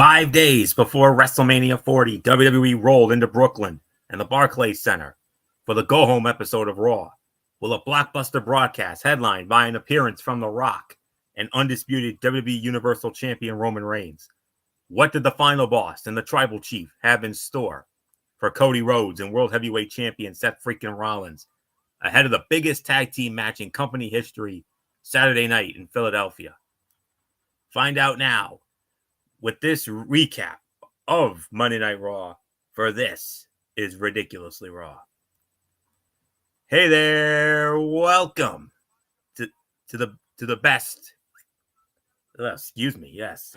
5 days before WrestleMania 40, WWE rolled into Brooklyn and the Barclays Center for the go-home episode of Raw. Will a blockbuster broadcast headlined by an appearance from The Rock and undisputed WWE Universal Champion Roman Reigns? What did the final boss and the Tribal Chief have in store for Cody Rhodes and World Heavyweight Champion Seth freaking Rollins ahead of the biggest tag team match in company history Saturday night in Philadelphia? Find out now with this recap of Monday Night Raw for This Is Ridiculously Raw. Hey there, welcome to the best. Excuse me, yes.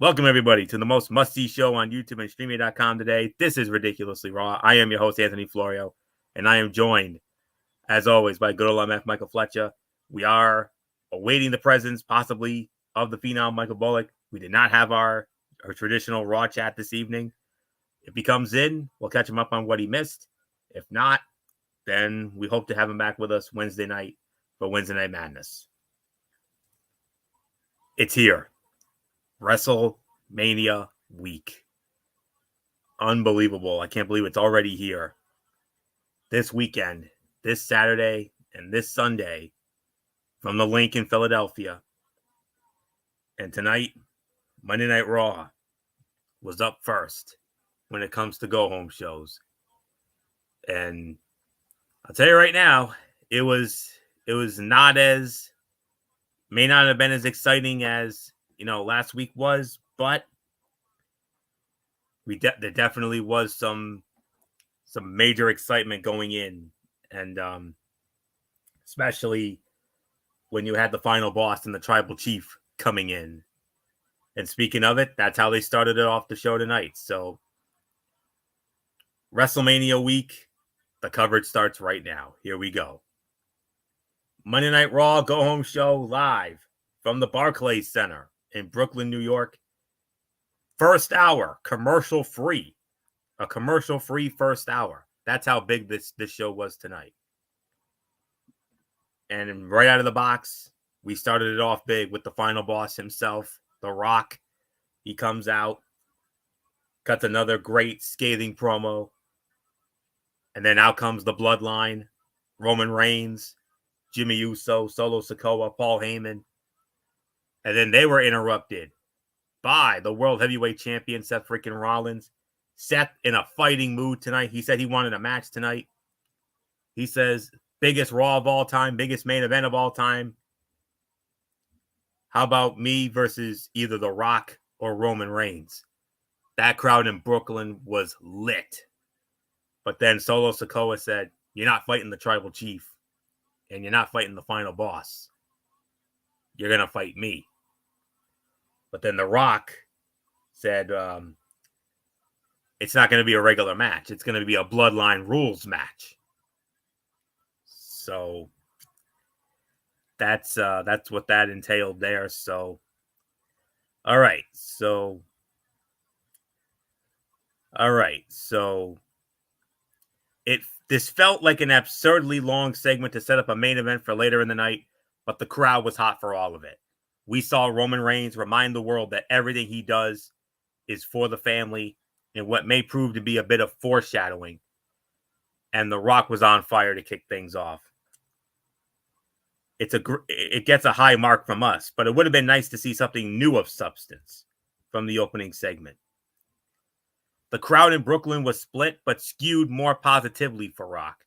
Welcome everybody to the most must-see show on YouTube and Streaming.com today. This is Ridiculously Raw. I am your host Anthony Florio, and I am joined, as always, by good old MF Michael Fletcher. We are awaiting the presence, possibly, of the phenom Michael Bullock. We did not have our traditional Raw chat this evening. If he comes in, we'll catch him up on what he missed. If not, then we hope to have him back with us Wednesday night for Wednesday Night Madness. It's here. WrestleMania week. Unbelievable. I can't believe it's already here. This weekend, this Saturday, and this Sunday from the Link in Philadelphia. And tonight, Monday Night Raw was up first when it comes to go-home shows. And I'll tell you right now, it was not as, may not have been as exciting as, last week was, but there definitely was some major excitement going in. And especially when you had the final boss and the Tribal Chief coming in. And speaking of it, that's how they started it off the show tonight. So WrestleMania week, the coverage starts right now. Here we go. Monday Night Raw go-home show live from the Barclays Center in Brooklyn, New York. First hour, commercial free. A commercial-free first hour. That's how big this show was tonight. And right out of the box, we started it off big with the final boss himself, The Rock. He comes out, cuts another great scathing promo. And then out comes the Bloodline, Roman Reigns, Jimmy Uso, Solo Sikoa, Paul Heyman. And then they were interrupted by the World Heavyweight Champion, Seth freaking Rollins. Seth in a fighting mood tonight. He said he wanted a match tonight. He says, biggest Raw of all time, biggest main event of all time. How about me versus either The Rock or Roman Reigns? That crowd in Brooklyn was lit. But then Solo Sikoa said, you're not fighting the Tribal Chief. And you're not fighting the final boss. You're going to fight me. But then The Rock said, it's not going to be a regular match. It's going to be a Bloodline rules match. So that's what that entailed there. So, all right. So this felt like an absurdly long segment to set up a main event for later in the night, but the crowd was hot for all of it. We saw Roman Reigns remind the world that everything he does is for the family in what may prove to be a bit of foreshadowing. And The Rock was on fire to kick things off. It gets a high mark from us, but it would have been nice to see something new of substance from the opening segment. The crowd in Brooklyn was split, but skewed more positively for Rock.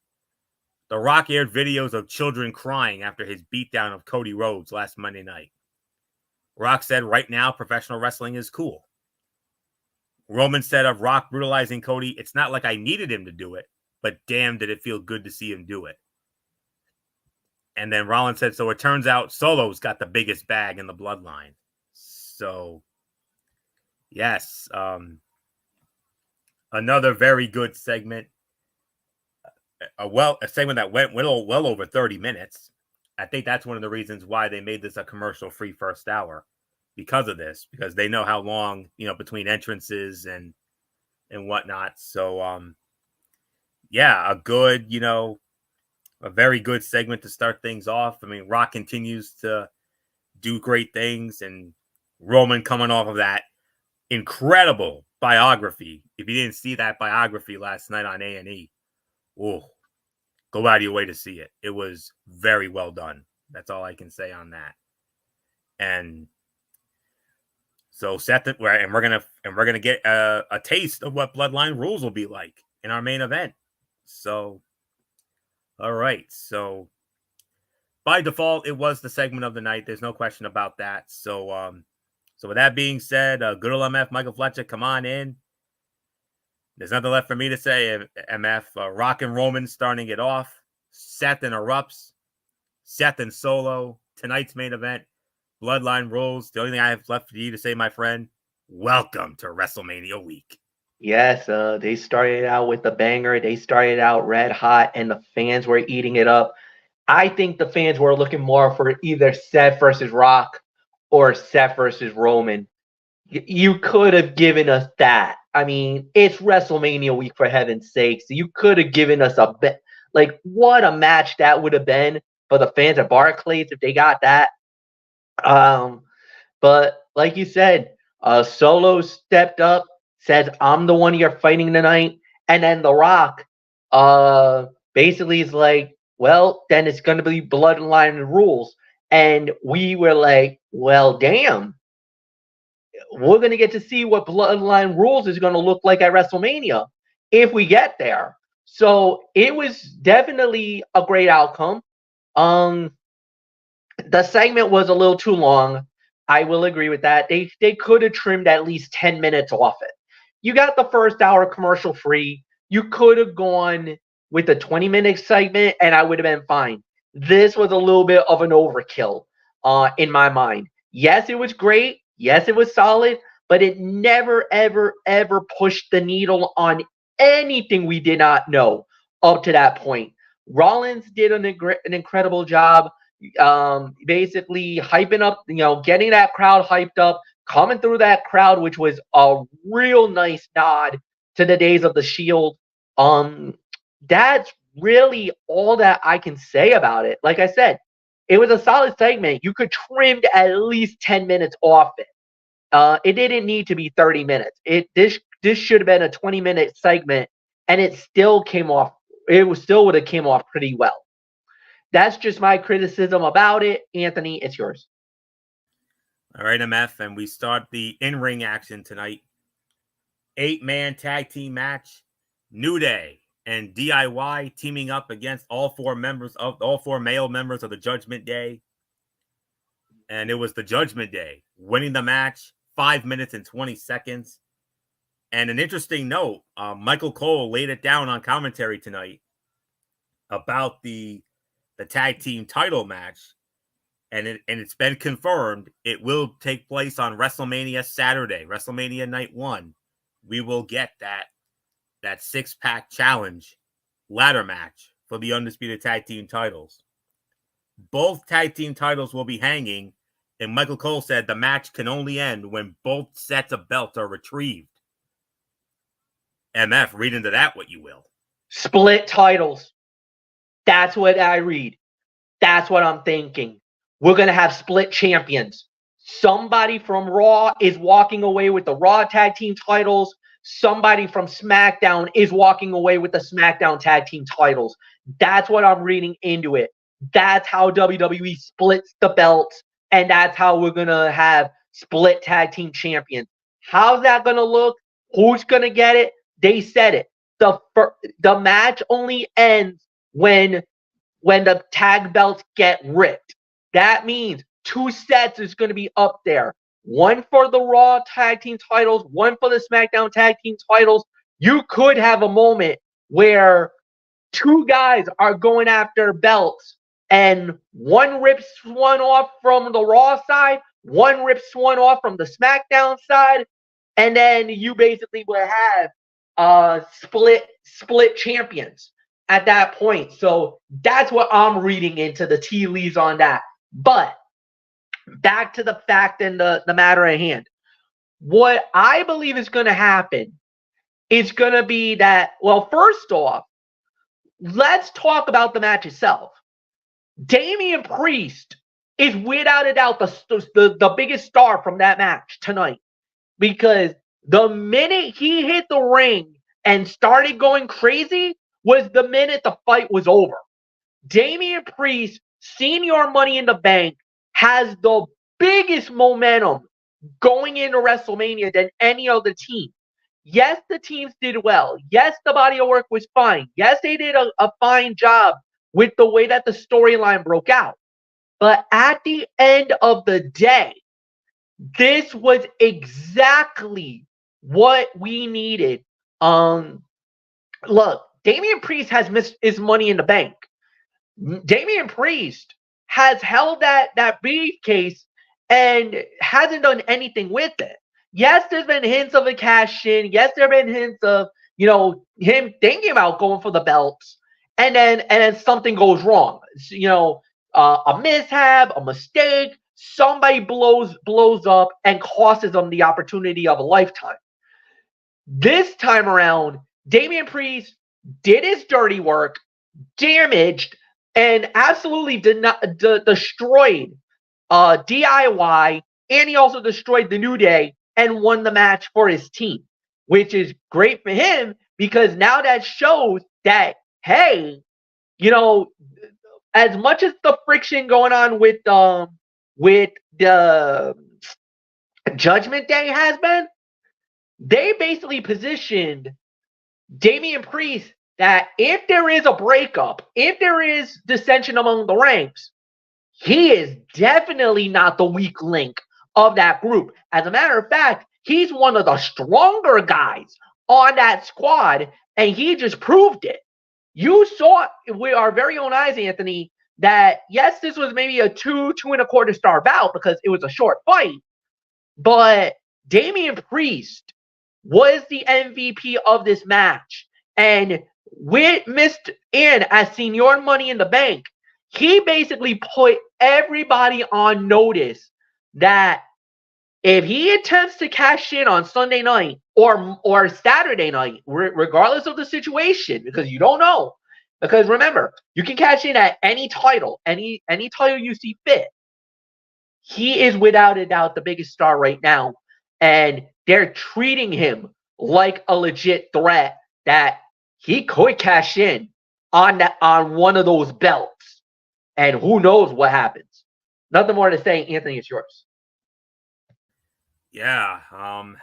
The Rock aired videos of children crying after his beatdown of Cody Rhodes last Monday night. Rock said right now professional wrestling is cool. Roman said of Rock brutalizing Cody, it's not like I needed him to do it, but damn did it feel good to see him do it. And then Rollins said, so it turns out Solo's got the biggest bag in the Bloodline. So, yes, another very good segment. A segment that went well over 30 minutes. I think that's one of the reasons why they made this a commercial-free first hour, because of this, because they know how long, between entrances and whatnot. So, a good, a very good segment to start things off. I mean, Rock continues to do great things, and Roman coming off of that incredible biography. If you didn't see that biography last night on A&E, oh, go out of your way to see it. It was very well done. That's all I can say on that. And so Seth, and we're gonna get a taste of what Bloodline Rules will be like in our main event. So, all right. So by default, it was the segment of the night. There's no question about that. So, so with that being said, good old MF Michael Fletcher, come on in. There's nothing left for me to say. MF, Rock and Roman starting it off. Seth interrupts. Seth and Solo. Tonight's main event. Bloodline Rules. The only thing I have left for you to say, my friend, welcome to WrestleMania week. Yes, they started out with a banger. They started out red hot, and the fans were eating it up. I think the fans were looking more for either Seth versus Rock or Seth versus Roman. You could have given us that. I mean, it's WrestleMania week, for heaven's sakes. You could have given us a bit. Like, what a match that would have been for the fans at Barclays if they got that. But like you said, Solo stepped up, said, "I'm the one you're fighting tonight," and then The Rock, basically is like, "Well, then it's going to be Bloodline Rules," and we were like, "Well, damn, we're going to get to see what Bloodline Rules is going to look like at WrestleMania if we get there." So it was definitely a great outcome. The segment was a little too long. I will agree with that. They could have trimmed at least 10 minutes off it. You got the first hour commercial free. You could have gone with a 20-minute segment, and I would have been fine. This was a little bit of an overkill in my mind. Yes, it was great. Yes, it was solid, but it never, ever, ever pushed the needle on anything we did not know up to that point. Rollins did an incredible job, basically hyping up, getting that crowd hyped up, coming through that crowd, which was a real nice nod to the days of the Shield. That's really all that I can say about it. Like I said, it was a solid segment. You could trim at least 10 minutes off it. It didn't need to be 30 minutes. This should have been a 20-minute segment, and it still came off. Still would have came off pretty well. That's just my criticism about it. Anthony, it's yours. All right, MF, and we start the in-ring action tonight. 8-man tag team match. New Day and DIY teaming up against all four male members of the Judgment Day. And it was the Judgment Day winning the match 5 minutes and 20 seconds. And an interesting note, Michael Cole laid it down on commentary tonight about the tag team title match. And it's been confirmed it will take place on WrestleMania Saturday, WrestleMania Night 1. We will get that 6-pack challenge ladder match for the undisputed tag team titles. Both tag team titles will be hanging, and Michael Cole said the match can only end when both sets of belts are retrieved. MF, read into that what you will. Split titles. That's what I read. That's what I'm thinking. We're going to have split champions. Somebody from Raw is walking away with the Raw tag team titles. Somebody from SmackDown is walking away with the SmackDown tag team titles. That's what I'm reading into it. That's how WWE splits the belts, and that's how we're going to have split tag team champions. How's that going to look? Who's going to get it? They said it. The match only ends when the tag belts get ripped. That means 2 sets is going to be up there. One for the Raw tag team titles, one for the SmackDown tag team titles. You could have a moment where 2 guys are going after belts, and one rips one off from the Raw side, one rips one off from the SmackDown side, and then you basically will have split champions at that point. So that's what I'm reading into the tea leaves on that. But back to the fact and the matter at hand. What I believe is going to happen is going to be that, well, first off, let's talk about the match itself. Damian Priest is without a doubt the biggest star from that match tonight. Because the minute he hit the ring and started going crazy was the minute the fight was over. Damian Priest, Senior Money in the Bank, has the biggest momentum going into WrestleMania than any other team. Yes, the teams did well. Yes, the body of work was fine. Yes, they did a fine job with the way that the storyline broke out. But at the end of the day, this was exactly what we needed. Look, Damian Priest has missed his Money in the Bank. Damian Priest has held that briefcase and hasn't done anything with it. Yes, there's been hints of a cash in. Yes, there have been hints of him thinking about going for the belts, and then something goes wrong. A mishap, a mistake, somebody blows up and costs them the opportunity of a lifetime. This time around, Damian Priest did his dirty work, damaged, and absolutely destroyed DIY, and he also destroyed the New Day and won the match for his team, which is great for him because now that shows that, hey, as much as the friction going on with the Judgment Day has been, they basically positioned Damian Priest that if there is a breakup, if there is dissension among the ranks, he is definitely not the weak link of that group. As a matter of fact, he's one of the stronger guys on that squad, and he just proved it. You saw with our very own eyes, Anthony, that yes, this was maybe a 2.25 star bout because it was a short fight, but Damian Priest was the MVP of this match. And with Mr. In as Senior Money in the Bank, he basically put everybody on notice that if he attempts to cash in on Sunday night or Saturday night, regardless of the situation, because you don't know, because remember, you can cash in at any title, any title you see fit. He is without a doubt the biggest star right now, and they're treating him like a legit threat that he could cash in on one of those belts, and who knows what happens. Nothing more to say, Anthony. It's yours. Yeah, 2.25,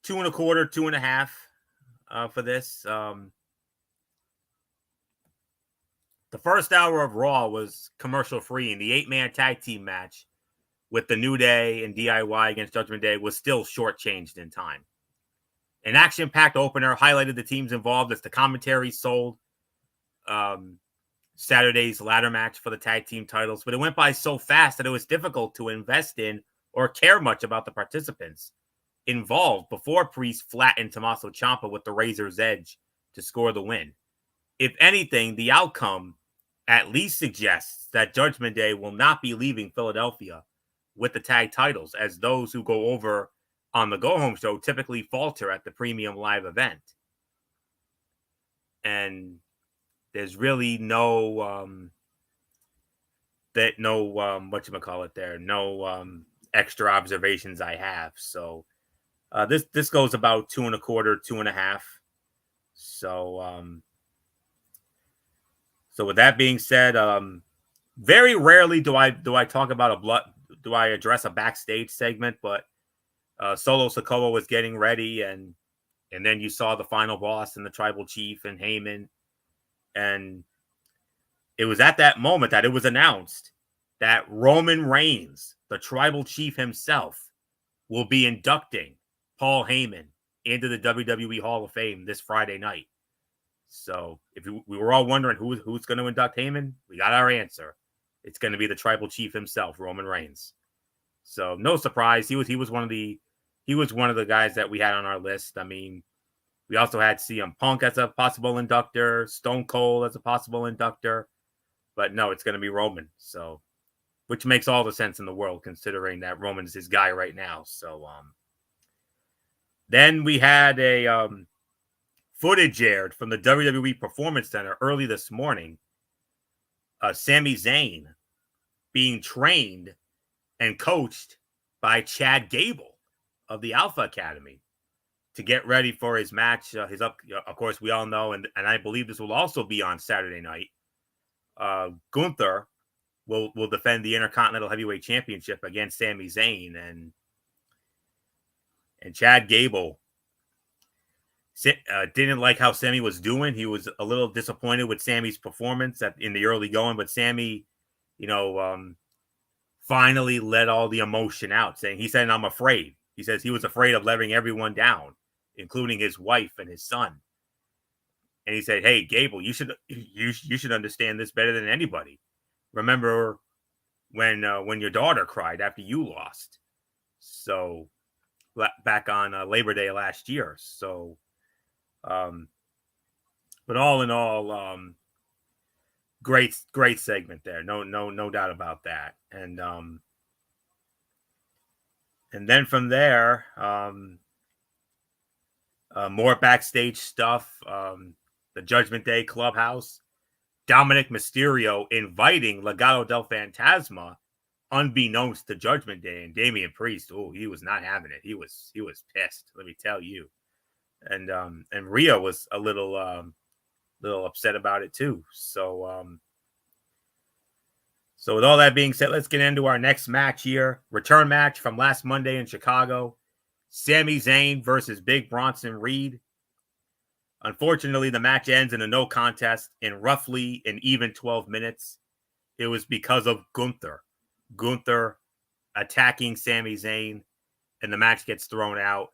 2.5 for this. The first hour of Raw was commercial free, and the 8-man tag team match with the New Day and DIY against Judgment Day was still shortchanged in time. An action-packed opener highlighted the teams involved as the commentary sold Saturday's ladder match for the tag team titles, but it went by so fast that it was difficult to invest in or care much about the participants involved before Priest flattened Tommaso Ciampa with the razor's edge to score the win. If anything, the outcome at least suggests that Judgment Day will not be leaving Philadelphia with the tag titles, as those who go over on the go-home show typically falter at the premium live event. And there's really no extra observations I have. So this goes about 2.25, 2.5. So with that being said, very rarely do I talk about do I address a backstage segment, but Solo Sikoa was getting ready, and then you saw the final boss and the tribal chief and Heyman, and it was at that moment that it was announced that Roman Reigns, the tribal chief himself, will be inducting Paul Heyman into the WWE Hall of Fame this Friday night. So if we were all wondering who's going to induct Heyman, we got our answer. It's going to be the tribal chief himself, Roman Reigns. So no surprise, he was one of the guys that we had on our list. I mean, we also had CM Punk as a possible inductor, Stone Cold as a possible inductor, but no, it's going to be Roman. So, which makes all the sense in the world considering that Roman's his guy right now. So, then we had a footage aired from the WWE Performance Center early this morning. Sami Zayn being trained and coached by Chad Gable of the Alpha Academy to get ready for his match. Of course, we all know, and I believe this will also be on Saturday night. Gunther will defend the Intercontinental Heavyweight Championship against Sami Zayn, and Chad Gable didn't like how Sami was doing. He was a little disappointed with Sami's performance in the early going, but Sami, finally let all the emotion out, he said, "I'm afraid." He says he was afraid of letting everyone down, including his wife and his son. And he said, "Hey, Gable, you should understand this better than anybody. Remember when your daughter cried after you lost?" So back on Labor Day last year. So, but all in all, great segment there. No doubt about that. And then from there, more backstage stuff. The Judgment Day Clubhouse. Dominic Mysterio inviting Legado del Fantasma, unbeknownst to Judgment Day, and Damian Priest. Oh, he was not having it. He was pissed. Let me tell you. And Rhea was a little upset about it too. So with all that being said, let's get into our next match here. Return match from last Monday in Chicago. Sami Zayn versus Big Bronson Reed. Unfortunately, the match ends in a no contest in roughly an even 12 minutes. It was because of Gunther. Gunther attacking Sami Zayn, and the match gets thrown out.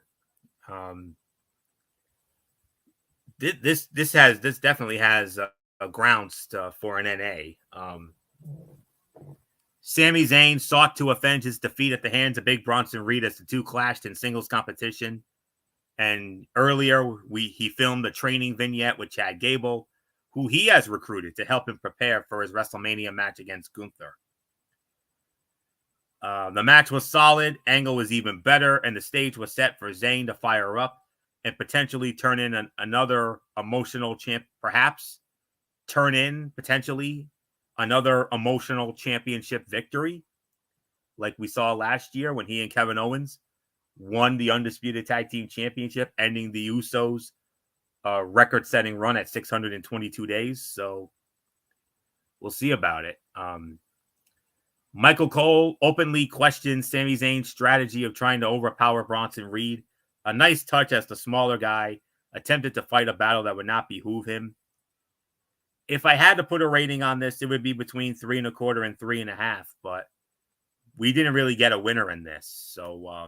This definitely has a grounds for an NA. Sami Zayn sought to avenge his defeat at the hands of Big Bronson Reed as the two clashed in singles competition. And earlier, he filmed a training vignette with Chad Gable, who he has recruited to help him prepare for his WrestleMania match against Gunther. The match was solid, angle was even better, and the stage was set for Zayn to fire up and potentially turn in another emotional another emotional championship victory, like we saw last year when he and Kevin Owens won the Undisputed Tag Team Championship, ending the Usos' record-setting run at 622 days. So we'll see about it. Michael Cole openly questioned Sami Zayn's strategy of trying to overpower Bronson Reed. A nice touch as the smaller guy attempted to fight a battle that would not behoove him. If I had to put a rating on this, it would be between 3.25 and 3.5, but we didn't really get a winner in this. So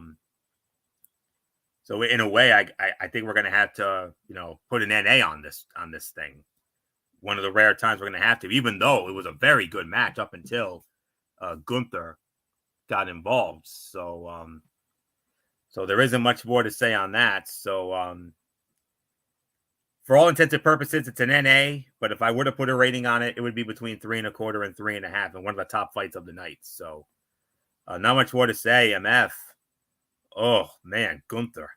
in a way, I think we're going to have to, put an NA on this thing. One of the rare times we're going to have to, even though it was a very good match up until Gunther got involved. So there isn't much more to say on that. So for all intents and purposes, it's an NA. But if I were to put a rating on it, it would be between 3.25 and 3.5, and one of the top fights of the night. So not much more to say. MF. Oh man, Gunther.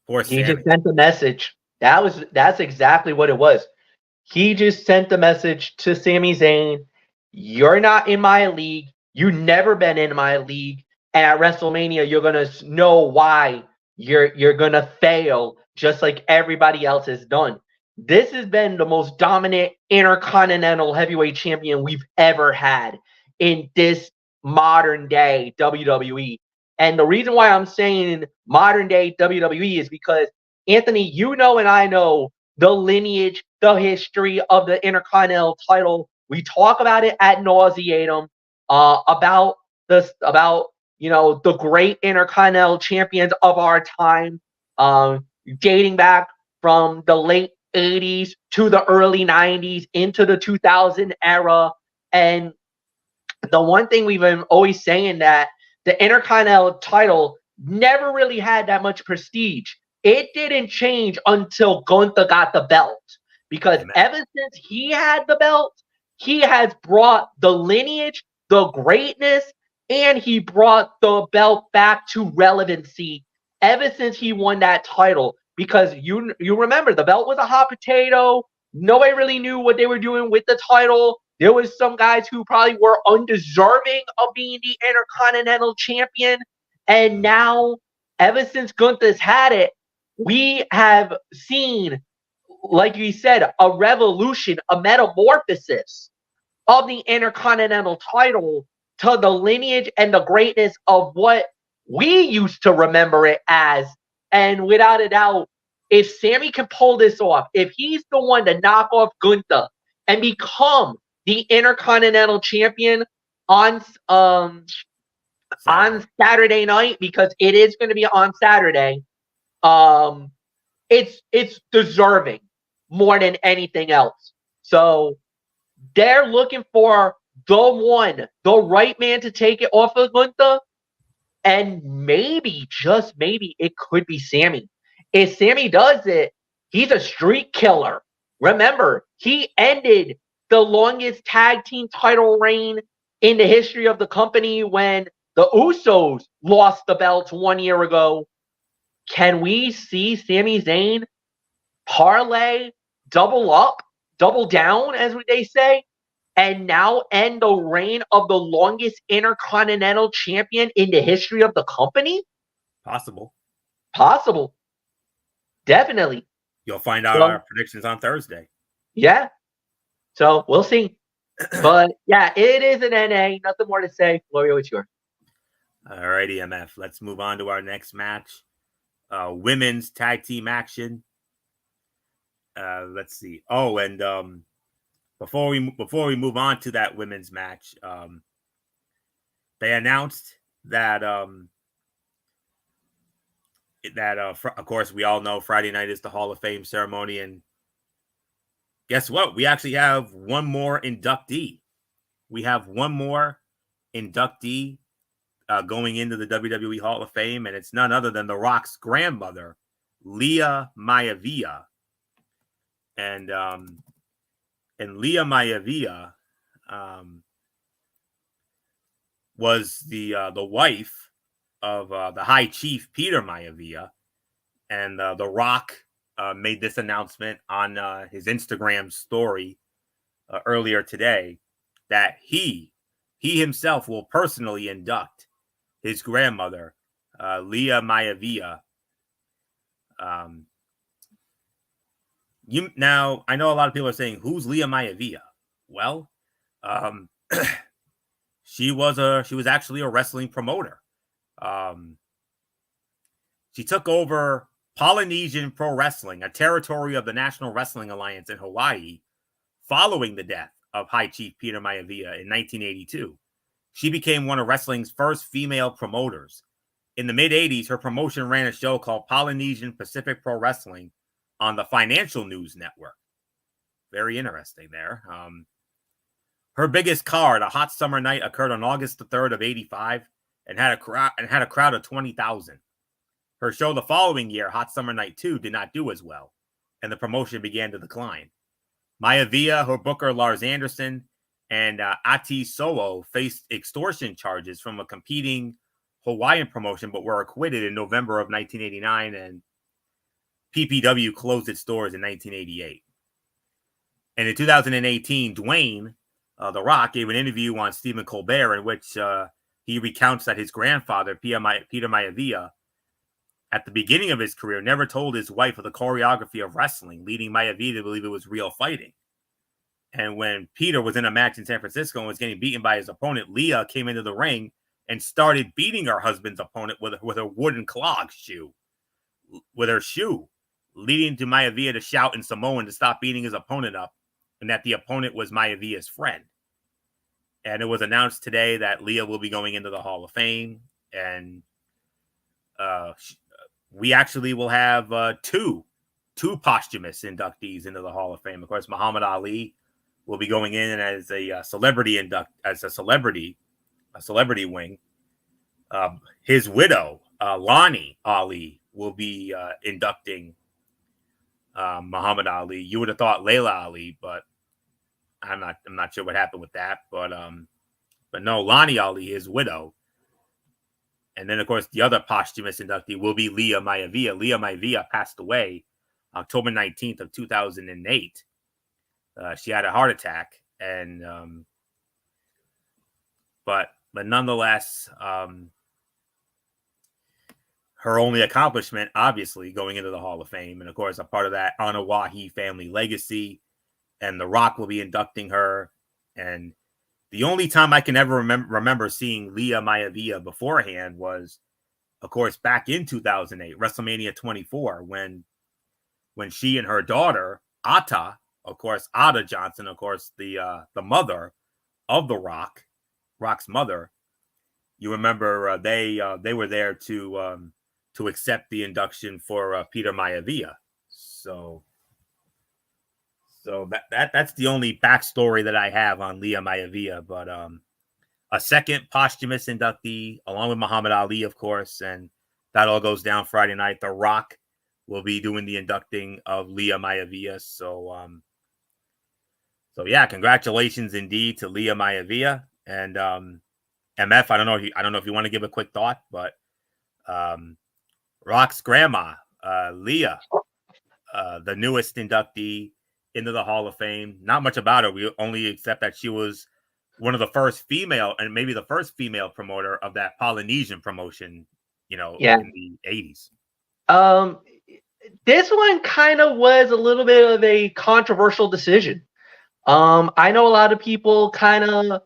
Poor Sami. He just sent the message. That's exactly what it was. He just sent the message to Sami Zayn. You're not in my league. You've never been in my league. And at WrestleMania, you're gonna know why you're gonna fail, just like everybody else has done. This has been the most dominant Intercontinental Heavyweight Champion we've ever had in this modern day WWE. And the reason why I'm saying modern day WWE is because, Anthony, and I know the lineage, the history of the Intercontinental title. We talk about it ad nauseatum, about the great Intercontinental champions of our time, dating back from the late 80s to the early 90s into the 2000 era. And the one thing we've been always saying that the Intercontinental title never really had that much prestige. It didn't change until Gunther got the belt, because ever since he had the belt, he has brought the lineage, the greatness, and he brought the belt back to relevancy ever since he won that title. Because you remember, the belt was a hot potato. Nobody really knew what they were doing with the title. There was some guys who probably were undeserving of being the Intercontinental Champion. And now, ever since Gunther's had it, we have seen, like you said, a revolution, a metamorphosis of the Intercontinental title to the lineage and the greatness of what we used to remember it as. And without a doubt, if Sammy can pull this off, if he's the one to knock off Gunther and become the Intercontinental Champion on Saturday night, because it is going to be on Saturday, it's deserving more than anything else. So they're looking for the right man to take it off of Gunther, and maybe, just maybe, it could be Sammy. If Sammy does it, he's a streak killer. Remember, he ended the longest tag team title reign in the history of the company when the Usos lost the belts 1 year ago. Can we see Sami Zayn parlay, double up, double down, as they say, and now end the reign of the longest Intercontinental Champion in the history of the company? Possible. Definitely. You'll find out our predictions on Thursday. Yeah. So we'll see. But yeah, it is an NA. Nothing more to say. Florio, it's yours. All righty, MF. Let's move on to our next match. Women's tag team action. Let's see. Oh, and before we move on to that women's match, they announced that of course, we all know Friday night is the Hall of Fame ceremony, and guess what? We actually have one more inductee. We have one more inductee going into the WWE Hall of Fame, and it's none other than The Rock's grandmother, Lia Maivia. And Lia Maivia was the wife of the High Chief Peter Maivia, and The Rock made this announcement on his Instagram story earlier today that he himself will personally induct his grandmother, Lia Maivia. Now, I know a lot of people are saying, who's Lia Maivia? Well, she was actually a wrestling promoter. She took over Polynesian Pro Wrestling, a territory of the National Wrestling Alliance in Hawaii, following the death of High Chief Peter Maivia in 1982. She became one of wrestling's first female promoters. In the mid-'80s, her promotion ran a show called Polynesian Pacific Pro Wrestling on the Financial News Network. Very interesting there. Her biggest card, A Hot Summer Night, occurred on August the 3rd of 85 and had a crowd of 20,000. Her show the following year, Hot Summer Night 2, did not do as well, and the promotion began to decline. Maivia, her booker Lars Anderson, and Ati So'o faced extortion charges from a competing Hawaiian promotion, but were acquitted in November of 1989, and PPW closed its doors in 1988. And in 2018, Dwayne, The Rock, gave an interview on Stephen Colbert in which he recounts that his grandfather, Peter Maivia, at the beginning of his career, never told his wife of the choreography of wrestling, leading Maivia to believe it was real fighting. And when Peter was in a match in San Francisco and was getting beaten by his opponent, Lia came into the ring and started beating her husband's opponent with a wooden clog shoe, with her shoe, leading to Maivia to shout in Samoan to stop beating his opponent up, and that the opponent was Maivia's friend. And it was announced today that Lia will be going into the Hall of Fame, and we actually will have two posthumous inductees into the Hall of Fame. Of course, Muhammad Ali will be going in as a celebrity wing. His widow, Lonnie Ali, will be inducting Muhammad Ali. You would have thought Layla Ali, but I'm not sure what happened with that. But no, Lonnie Ali, his widow. And then, of course, the other posthumous inductee will be Lia Maivia. Lia Maivia passed away October 19th of 2008. She had a heart attack, and but nonetheless, her only accomplishment, obviously, going into the Hall of Fame, and of course, a part of that Anoa'i family legacy, and The Rock will be inducting her. And the only time I can ever remember seeing Lia Maivia beforehand was, of course, back in 2008, WrestleMania 24, when she and her daughter Ata, of course, Ata Johnson, of course, the mother of The Rock's mother. You remember they were there to accept the induction for Peter Maivia. So that's the only backstory that I have on Lia Maivia. But a second posthumous inductee, along with Muhammad Ali, of course, and that all goes down Friday night. The Rock will be doing the inducting of Lia Maivia. So yeah, congratulations indeed to Lia Maivia. And MF, I don't know if you want to give a quick thought, but Rock's grandma, Lia, the newest inductee into the Hall of Fame. Not much about her. We only accept that she was one of the first female, and maybe the first female promoter of that Polynesian promotion, in the 80s. This one kind of was a little bit of a controversial decision. I know a lot of people kind of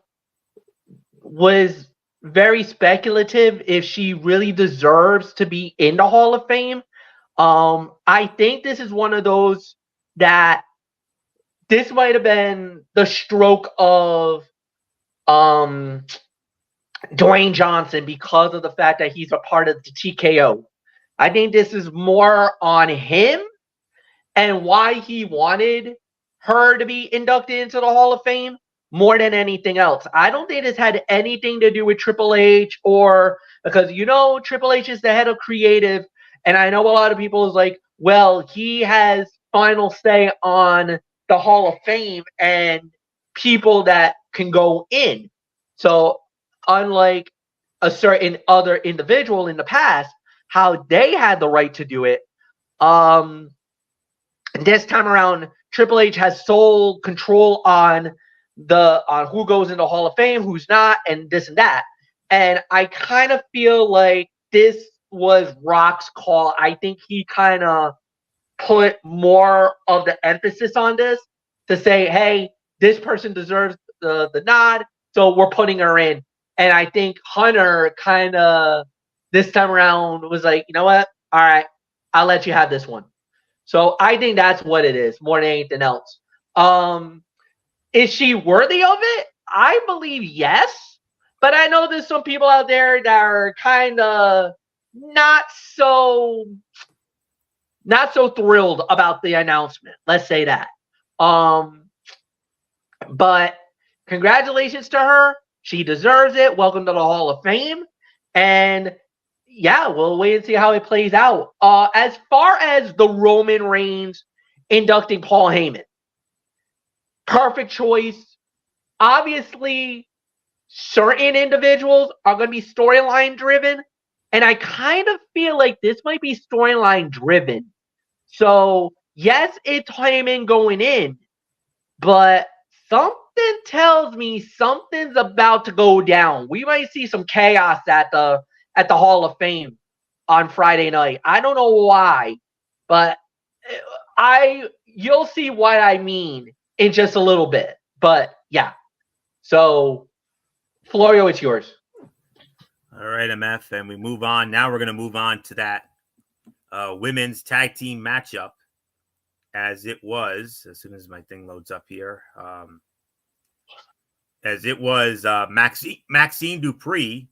was very speculative if she really deserves to be in the Hall of Fame. I think this is one of those that this might have been the stroke of Dwayne Johnson because of the fact that he's a part of the TKO. I think this is more on him and why he wanted her to be inducted into the Hall of Fame more than anything else. I don't think this had anything to do with Triple H, or because Triple H is the head of creative, and I know a lot of people is like, well, he has final say on the Hall of Fame and people that can go in. So unlike a certain other individual in the past, how they had the right to do it, this time around, Triple H has sole control on who goes into Hall of Fame, who's not, and this and that. And I kind of feel like this was Rock's call. I think he kind of put more of the emphasis on this to say, hey, this person deserves the nod, so we're putting her in. And I think Hunter kind of this time around was like, you know what? All right, I'll let you have this one. So I think that's what it is more than anything else. Is she worthy of it? I believe yes. But I know there's some people out there that are kind of not so thrilled about the announcement. Let's say that. But congratulations to her. She deserves it. Welcome to the Hall of Fame. And yeah, we'll wait and see how it plays out. As far as the Roman Reigns inducting Paul Heyman, perfect choice. Obviously, certain individuals are going to be storyline driven, and I kind of feel like this might be storyline driven. So yes, it's Heyman going in, but something tells me something's about to go down. We might see some chaos at the Hall of Fame on Friday night. I don't know why, but you'll see what I mean in just a little bit. But yeah. So Florio, it's yours. All right, MF, and we move on. Now we're going to move on to that women's tag team matchup, as it was, as soon as my thing loads up here, as it was Maxine Dupree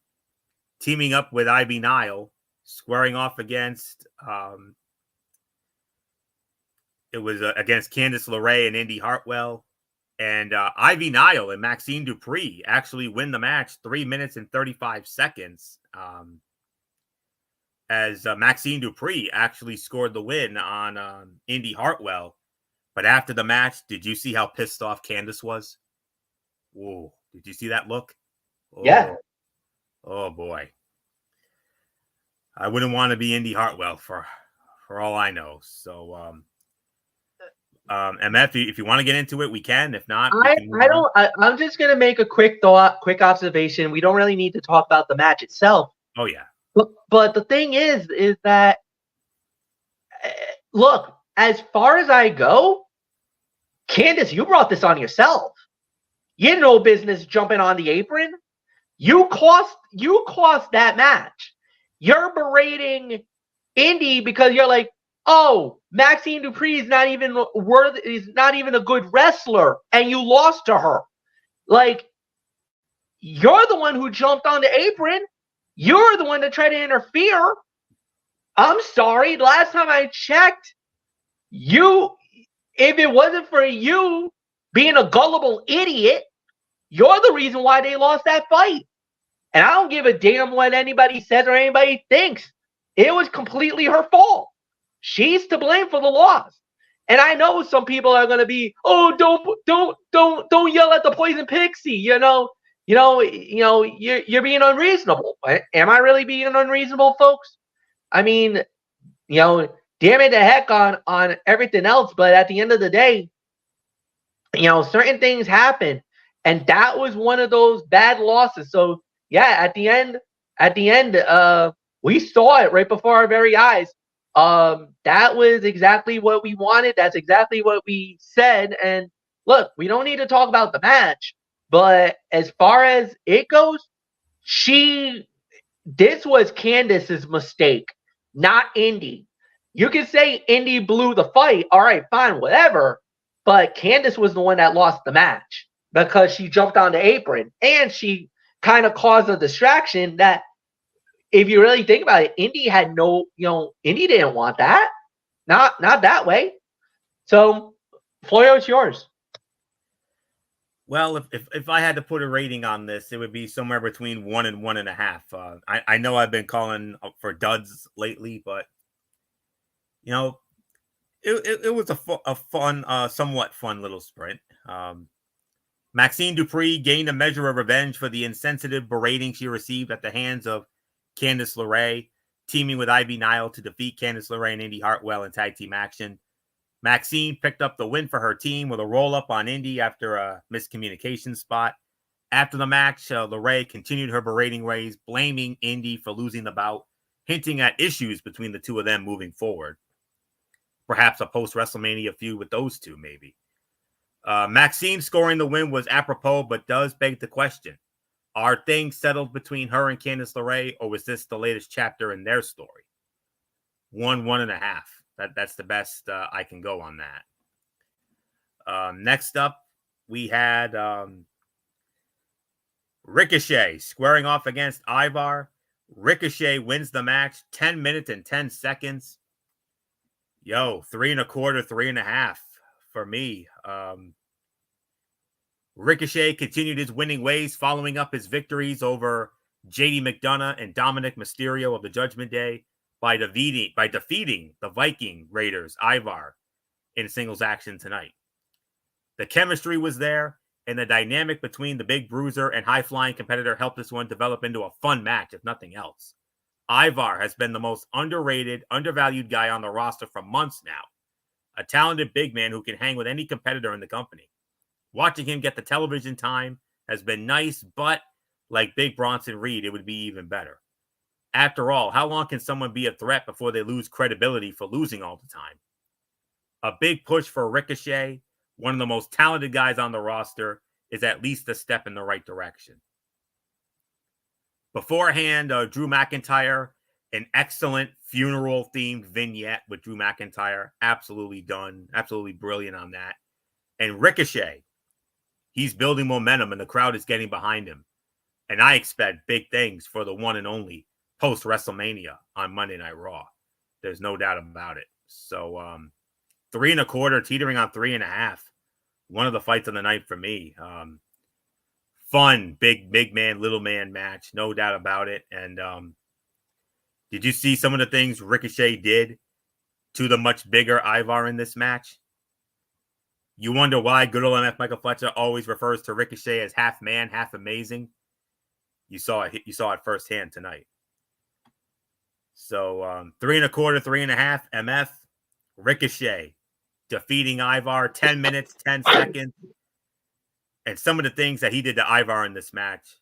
teaming up with Ivy Nile, squaring off against it was against Candice LeRae and Indy Hartwell. And Ivy Nile and Maxine Dupree actually win the match 3 minutes and 35 seconds. As Maxine Dupree actually scored the win on Indy Hartwell. But after the match, did you see how pissed off Candice was? Whoa. Did you see that look? Oh, yeah. Oh, boy. I wouldn't want to be Indy Hartwell for all I know. So, MF, if you want to get into it, we can. If not, we can move I on. don't. I'm just gonna make a quick observation. We don't really need to talk about the match itself. Oh yeah. But the thing is that look, as far as I go, Candice, you brought this on yourself. You had no business jumping on the apron. You cost that match. You're berating Indy because you're like, oh, Maxine Dupree is not even a good wrestler, and you lost to her. Like, you're the one who jumped on the apron. You're the one that tried to interfere. I'm sorry. Last time I checked, if it wasn't for you being a gullible idiot, you're the reason why they lost that fight. And I don't give a damn what anybody says or anybody thinks. It was completely her fault. She's to blame for the loss. And I know some people are gonna be, oh, don't yell at the poison pixie. You're being unreasonable. Am I really being unreasonable, folks? I mean, damn it the heck on everything else, but at the end of the day, certain things happen, and that was one of those bad losses. So yeah, at the end, we saw it right before our very eyes. That was exactly what we wanted. That's exactly what we said. And look, we don't need to talk about the match, but as far as it goes, this was Candice's mistake, not Indy. You can say Indy blew the fight. All right, fine, whatever. But Candice was the one that lost the match because she jumped on the apron and she kind of caused a distraction that, if you really think about it, Indy had Indy didn't want that. Not that way. So, Floyo, it's yours. Well, if I had to put a rating on this, it would be somewhere between 1 and 1.5. I know I've been calling for duds lately, but it was a fun, somewhat fun little sprint. Maxine Dupree gained a measure of revenge for the insensitive berating she received at the hands of Candice LeRae, teaming with Ivy Nile to defeat Candice LeRae and Indy Hartwell in tag team action. Maxine picked up the win for her team with a roll-up on Indy after a miscommunication spot. After the match, LeRae continued her berating ways, blaming Indy for losing the bout, hinting at issues between the two of them moving forward. Perhaps a post-WrestleMania feud with those two, maybe. Maxine scoring the win was apropos, but does beg the question. Are things settled between her and Candice LeRae, or was this the latest chapter in their story? 1.5. That's the best I can go on that. Next up, we had Ricochet squaring off against Ivar. Ricochet wins the match, 10 minutes and 10 seconds. 3 1/4, 3.5 for me. Ricochet continued his winning ways, following up his victories over JD McDonough and Dominic Mysterio of the Judgment Day by defeating the Viking Raiders, Ivar, in singles action tonight. The chemistry was there, and the dynamic between the big bruiser and high-flying competitor helped this one develop into a fun match, if nothing else. Ivar has been the most underrated, undervalued guy on the roster for months now. A talented big man who can hang with any competitor in the company. Watching him get the television time has been nice, but like Big Bronson Reed, it would be even better. After all, how long can someone be a threat before they lose credibility for losing all the time? A big push for Ricochet, one of the most talented guys on the roster, is at least a step in the right direction. Beforehand, Drew McIntyre, an excellent funeral-themed vignette with Drew McIntyre. Absolutely done. Absolutely brilliant on that. And Ricochet, he's building momentum and the crowd is getting behind him. And I expect big things for the one and only post-WrestleMania on Monday Night Raw. There's no doubt about it. So 3 1/4, teetering on 3.5. One of the fights of the night for me. Fun, big man, little man match. No doubt about it. And did you see some of the things Ricochet did to the much bigger Ivar in this match? You wonder why good old MF Michael Fletcher always refers to Ricochet as half man, half amazing. You saw it firsthand tonight. So 3 1/4, 3.5. MF, Ricochet, defeating Ivar 10 minutes, 10 seconds. And some of the things that he did to Ivar in this match,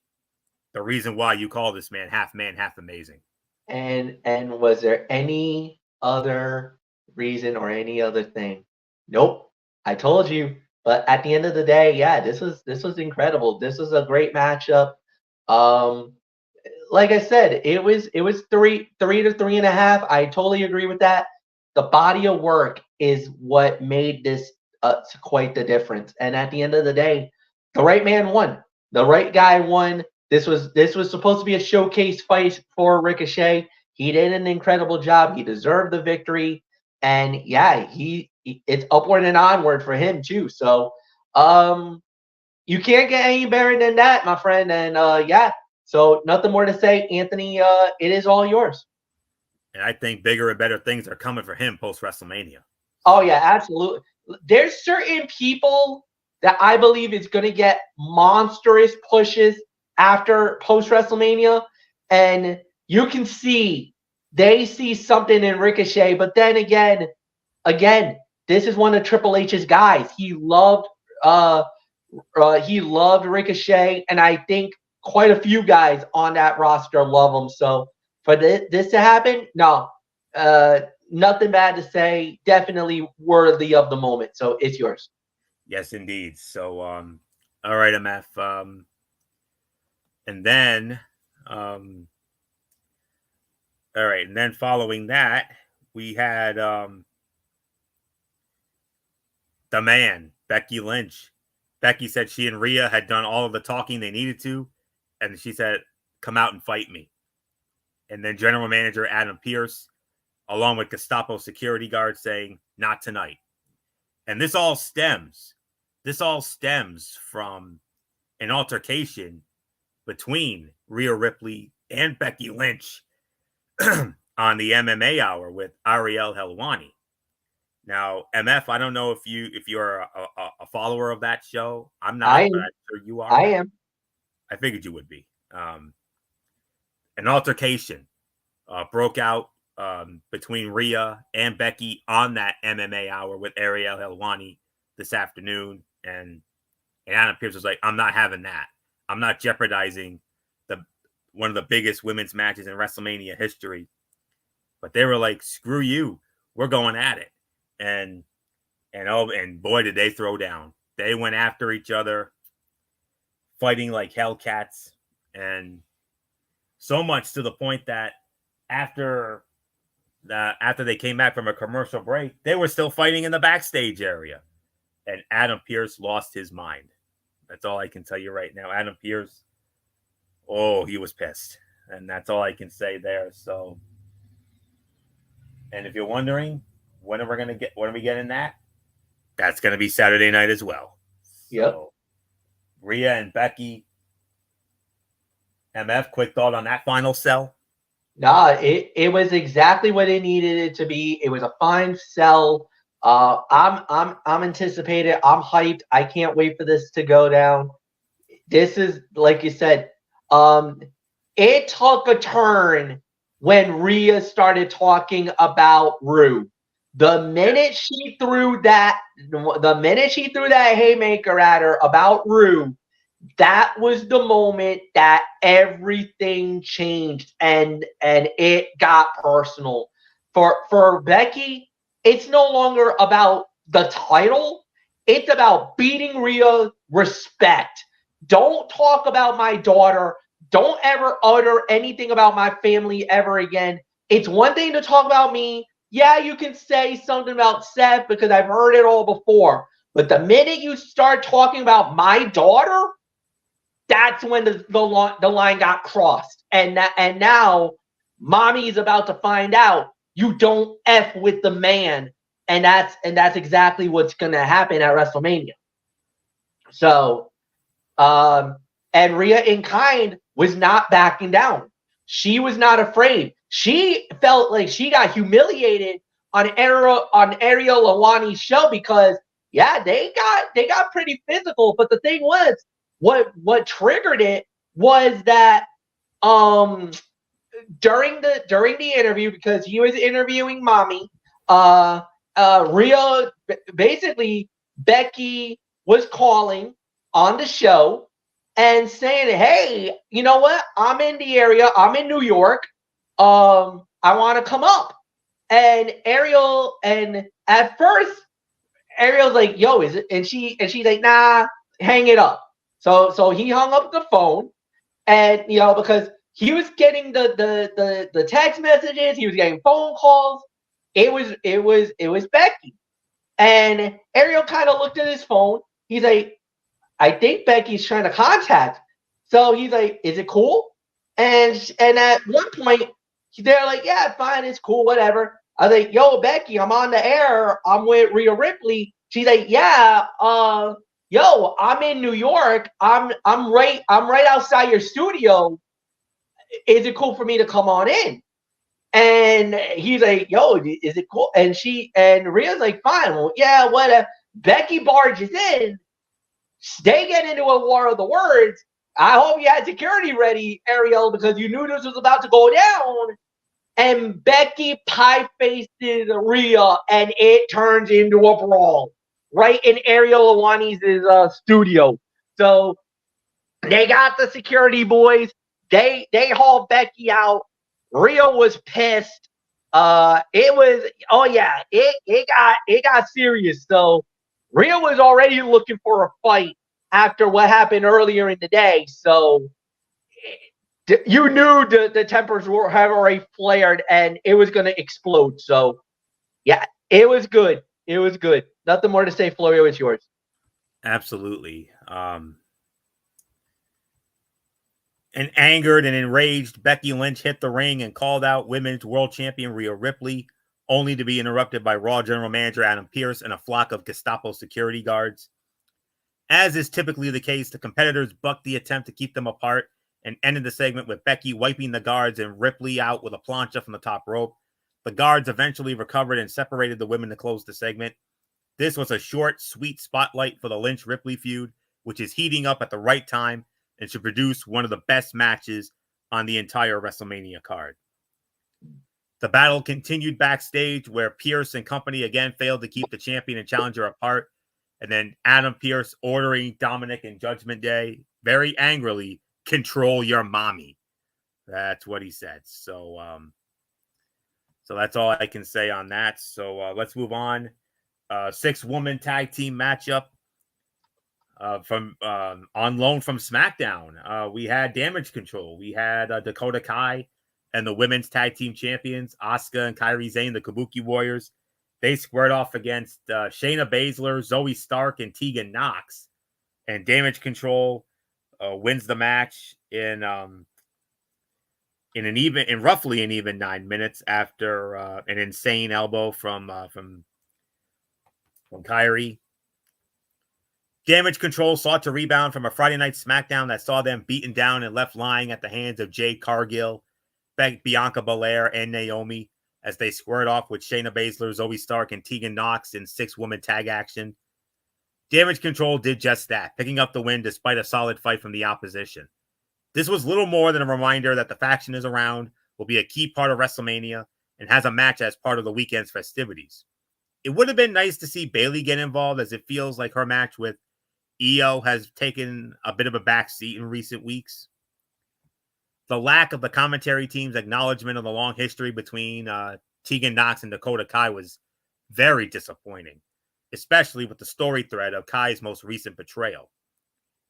the reason why you call this man, half amazing. And was there any other reason or any other thing? Nope. I told you. But at the end of the day, yeah, this was incredible. This was a great matchup. Like I said, it was 3 to 3.5. I totally agree with that. The body of work is what made this quite the difference. And at the end of the day, the right man won. The right guy won. This was supposed to be a showcase fight for Ricochet. He did an incredible job. He deserved the victory. And yeah, it's upward and onward for him too. So you can't get any better than that, my friend. And yeah, so nothing more to say. Anthony, it is all yours. And I think bigger and better things are coming for him post WrestleMania. Oh yeah, absolutely. There's certain people that I believe is going to get monstrous pushes after post WrestleMania, and you can see they see something in Ricochet. But then again, this is one of Triple H's guys. He loved Ricochet, and I think quite a few guys on that roster love him. So for this to happen, no, nothing bad to say. Definitely worthy of the moment. So it's yours. Yes, indeed. So, all right, MF. And then, all right, and then following that, we had the man, Becky Lynch. Becky said she and Rhea had done all of the talking they needed to, and she said, "Come out and fight me." And then General Manager Adam Pearce, along with Gestapo security guards, saying, "Not tonight." And this all stems from an altercation between Rhea Ripley and Becky Lynch on the MMA Hour with Ariel Helwani. Now, MF, I don't know if you're a follower of that show. I'm not, but I'm sure you are. I am. I figured you would be. An altercation broke out between Rhea and Becky on that MMA Hour with Ariel Helwani this afternoon, and Adam Pearce was like, "I'm not having that. I'm not jeopardizing one of the biggest women's matches in WrestleMania history." But they were like, "Screw you. We're going at it." And boy, did they throw down. They went after each other, fighting like hellcats, and so much to the point that after they came back from a commercial break, they were still fighting in the backstage area. And Adam Pearce lost his mind. That's all I can tell you right now. Adam Pearce, oh, he was pissed. And that's all I can say there. So, and if you're wondering, when are we getting that? That's going to be Saturday night as well. Yep. So, Rhea and Becky. MF, quick thought on that final sell? Nah, it was exactly what it needed it to be. It was a fine sell. I'm anticipated. I'm hyped. I can't wait for this to go down. This is, like you said, it took a turn when Rhea started talking about Rue. The minute she threw that haymaker at her about Rue, that was the moment that everything changed and it got personal. For Becky, it's no longer about the title. It's about beating Rhea. Respect. Don't talk about my daughter. Don't ever utter anything about my family ever again. It's one thing to talk about me. Yeah, you can say something about Seth because I've heard it all before. But the minute you start talking about my daughter, that's when the line got crossed. And now mommy's about to find out you don't F with the man. And that's exactly what's going to happen at WrestleMania. So, and Rhea in kind was not backing down. She was not afraid. She felt like she got humiliated on Ariel Helwani's show because, yeah, they got pretty physical. But the thing was, what triggered it was that during the interview, because he was interviewing mommy, basically Becky was calling on the show and saying, "Hey, you know what? I'm in the area. I'm in New York. I want to come up." And Ariel, and at first Ariel's like, "Yo, is it?" And she's like, "Nah, hang it up." So he hung up the phone, and because he was getting the text messages, he was getting phone calls. It was Becky, and Ariel kind of looked at his phone. He's like, "I think Becky's trying to contact." So he's like, "Is it cool?" And at one point, they're like, "Yeah, fine, it's cool, whatever." I was like, "Yo, Becky, I'm on the air. I'm with Rhea Ripley." She's like, "Yeah, yo, I'm in New York. I'm right outside your studio. Is it cool for me to come on in?" And he's like, "Yo, is it cool?" And Rhea's like, "Fine, well, yeah, whatever." Becky barges in. They get into a war of the words. I hope you had security ready, Ariel, because you knew this was about to go down. And Becky pie faces Rhea, and it turns into a brawl right in Ariel Helwani's studio. So they got the security boys. They hauled Becky out. Rhea was pissed. It got serious. So Rhea was already looking for a fight after what happened earlier in the day. So you knew the tempers had already flared and it was going to explode. So yeah, it was good. It was good. Nothing more to say. Florio, it's yours. Absolutely. And angered and enraged, Becky Lynch hit the ring and called out Women's World Champion Rhea Ripley, only to be interrupted by Raw General Manager Adam Pearce and a flock of Gestapo security guards. As is typically the case, the competitors bucked the attempt to keep them apart and ended the segment with Becky wiping the guards and Ripley out with a plancha from the top rope. The guards eventually recovered and separated the women to close the segment. This was a short, sweet spotlight for the Lynch-Ripley feud, which is heating up at the right time and should produce one of the best matches on the entire WrestleMania card. The battle continued backstage, where Pearce and company again failed to keep the champion and challenger apart, and then Adam Pearce ordering Dominic and Judgment Day very angrily, "Control your mommy." That's what he said. So that's all I can say on that. So let's move on. 6-woman tag team matchup from on loan from SmackDown. We had Damage Control. We had Dakota Kai and the women's tag team champions, Asuka and Kairi Sane, the Kabuki Warriors. They squared off against Shayna Baszler, Zoe Stark, and Tegan Nox. And Damage Control wins the match in roughly an even 9 minutes after an insane elbow from Kairi. Damage Control sought to rebound from a Friday night SmackDown that saw them beaten down and left lying at the hands of Jade Cargill, Bianca Belair, and Naomi, as they squared off with Shayna Baszler, Zoe Stark, and Tegan Nox in 6-woman tag action. Damage Control did just that, picking up the win despite a solid fight from the opposition. This was little more than a reminder that the faction is around, will be a key part of WrestleMania, and has a match as part of the weekend's festivities. It would have been nice to see Bayley get involved, as it feels like her match with Io has taken a bit of a backseat in recent weeks. The lack of the commentary team's acknowledgement of the long history between Tegan Nox and Dakota Kai was very disappointing, especially with the story thread of Kai's most recent betrayal.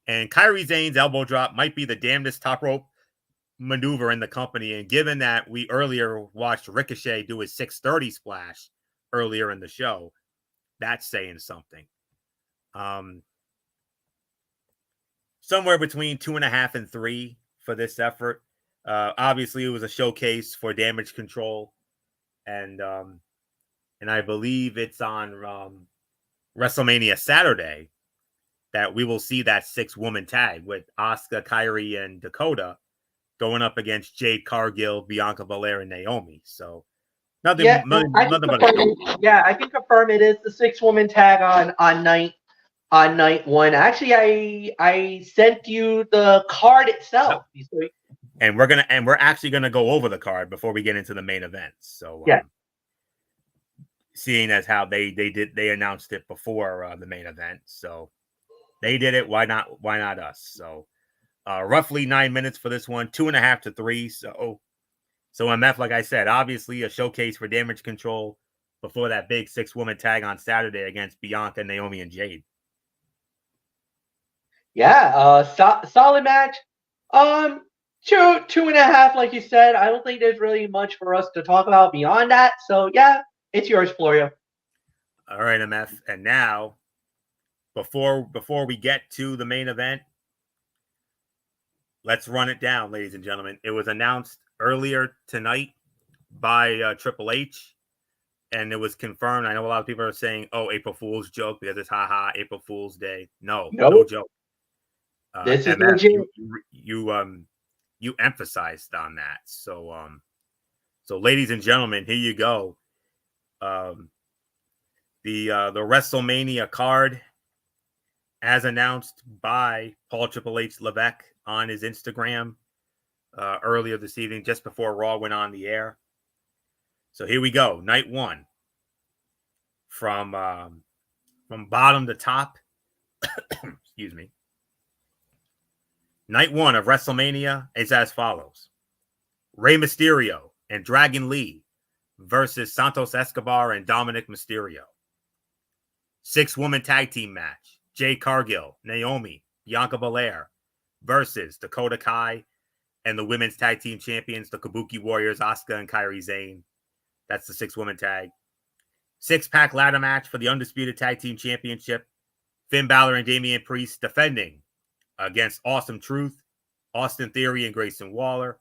And Kairi Sane's elbow drop might be the damnedest top rope maneuver in the company, and given that we earlier watched Ricochet do his 630 splash earlier in the show, that's saying something. Somewhere between 2.5 and 3 for this effort. Obviously, it was a showcase for Damage Control, and I believe it's on WrestleMania Saturday that we will see that 6-woman tag with Asuka, Kairi, and Dakota going up against Jade Cargill, Bianca Belair, and Naomi. So I can confirm it is the 6-woman tag on night 1. Actually, I sent you the card itself. Yep. And we're actually gonna go over the card before we get into the main event. So yeah. seeing as how they announced it before the main event, so they did it. Why not us? So roughly 9 minutes for this one, 2.5 to 3. So MF, like I said, obviously a showcase for Damage Control before that big 6-woman tag on Saturday against Bianca, Naomi, and Jade. Yeah, solid match. 2.5, like you said. I don't think there's really much for us to talk about beyond that. So yeah, it's yours, Florio. All right, MF. And now, before we get to the main event, let's run it down, ladies and gentlemen. It was announced earlier tonight by Triple H, and it was confirmed. I know a lot of people are saying, "Oh, April Fool's joke," because it's haha April Fool's Day. No joke. This is MF, legit. you emphasized on that. So ladies and gentlemen, here you go. The WrestleMania card, as announced by Paul Triple H Levesque on his Instagram earlier this evening, just before Raw went on the air. So here we go. Night 1. From bottom to top. Excuse me. Night 1 of WrestleMania is as follows: Rey Mysterio and Dragon Lee versus Santos Escobar and Dominic Mysterio. 6-woman tag team match: Jade Cargill, Naomi, Bianca Belair versus Dakota Kai and the women's tag team champions, the Kabuki Warriors, Asuka and Kairi Sane. That's the 6-woman tag. 6-pack ladder match for the Undisputed Tag Team Championship: Finn Balor and Damian Priest defending against Awesome Truth, Austin Theory and Grayson Waller,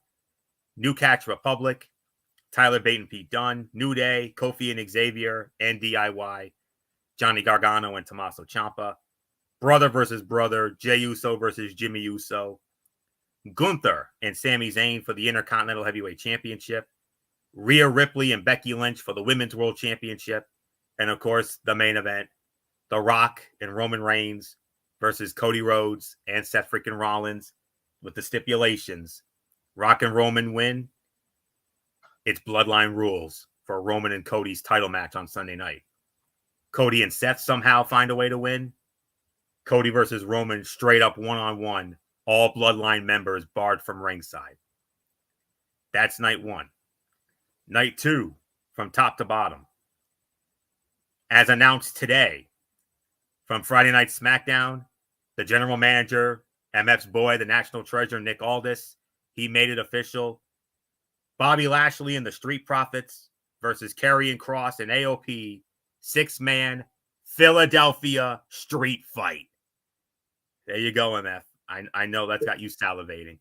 New Catch Republic, Tyler Bate and Pete Dunne, New Day, Kofi and Xavier, and DIY, Johnny Gargano and Tommaso Ciampa. Brother versus brother, Jey Uso versus Jimmy Uso. Gunther and Sami Zayn for the Intercontinental Heavyweight Championship. Rhea Ripley and Becky Lynch for the Women's World Championship. And, of course, the main event, The Rock and Roman Reigns versus Cody Rhodes and Seth freaking Rollins, with the stipulations: Rock and Roman win, it's Bloodline rules for Roman and Cody's title match on Sunday night. Cody and Seth somehow find a way to win, Cody versus Roman straight up one-on-one, all Bloodline members barred from ringside. That's night 1. Night 2, from top to bottom, as announced today from Friday Night SmackDown, the general manager, MF's boy, the national treasure, Nick Aldis, he made it official. Bobby Lashley and the Street Profits versus Karrion Kross and AOP, 6-man Philadelphia street fight. There you go, MF. I know that's got you salivating.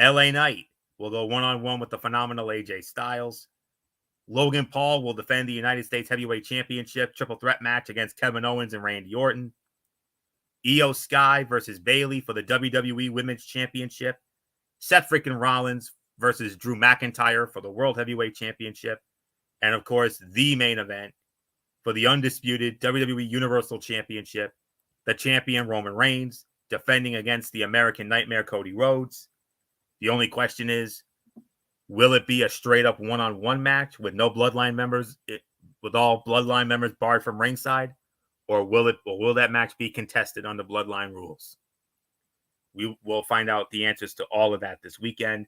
LA Knight will go one-on-one with the phenomenal AJ Styles. Logan Paul will defend the United States Heavyweight Championship triple threat match against Kevin Owens and Randy Orton. Io Sky versus Bayley for the WWE Women's Championship. Seth freaking Rollins versus Drew McIntyre for the World Heavyweight Championship. And, of course, the main event for the undisputed WWE Universal Championship, the champion Roman Reigns defending against the American Nightmare Cody Rhodes. The only question is, will it be a straight-up one-on-one match with no Bloodline members, with all Bloodline members barred from ringside, or will that match be contested under Bloodline rules? We will find out the answers to all of that this weekend,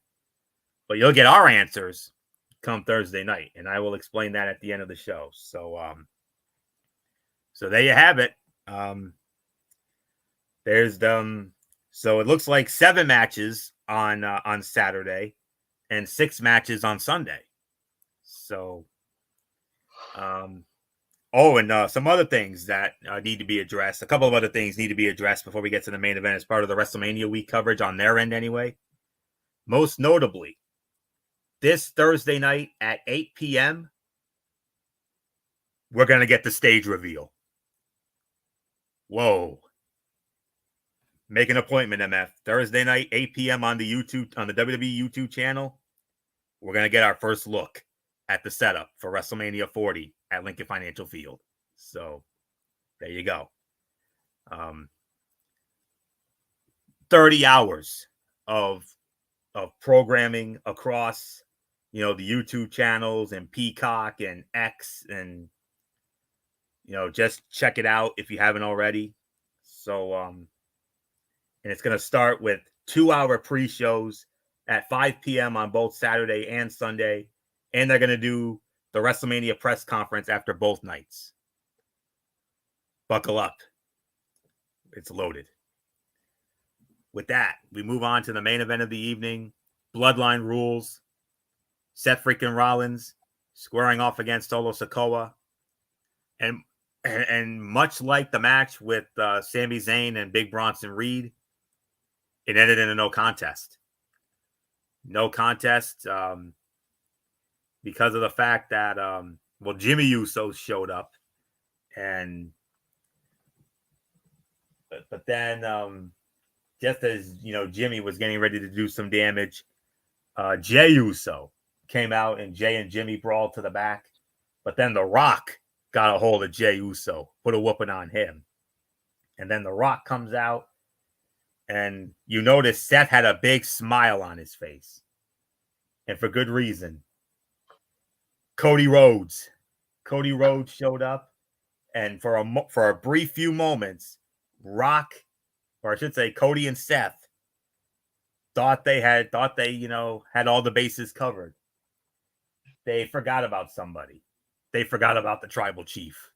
but you'll get our answers come Thursday night, and I will explain that at the end of the show. So there you have it. So it looks like 7 matches on Saturday and 6 matches on Sunday. So, and some other things that need to be addressed. A couple of other things need to be addressed before we get to the main event as part of the WrestleMania week coverage on their end anyway. Most notably, this Thursday night at 8 p.m., we're going to get the stage reveal. Whoa. Make an appointment, MF. Thursday night, 8 p.m. on the WWE YouTube channel. We're going to get our first look at the setup for WrestleMania 40 at Lincoln Financial Field. So there you go. 30 hours of programming across the YouTube channels and Peacock and X, and just check it out if you haven't already. So and it's going to start with 2-hour pre-shows at 5 p.m. on both Saturday and Sunday, and they're going to do the WrestleMania press conference after both nights. Buckle up. It's loaded. With that, we move on to the main event of the evening, Bloodline Rules. Seth freaking Rollins squaring off against Solo Sikoa. And much like the match with Sami Zayn and Big Bronson Reed, it ended in a no contest. No contest because of the fact that, Jimmy Uso showed up. But then, just as, Jimmy was getting ready to do some damage, Jey Uso came out and Jey and Jimmy brawled to the back. But then The Rock got a hold of Jey Uso, put a whooping on him. And then The Rock comes out, and you notice Seth had a big smile on his face. And for good reason. Cody Rhodes showed up, and for a brief few moments, Cody and Seth thought they had all the bases covered. They forgot about somebody. They forgot about the tribal chief.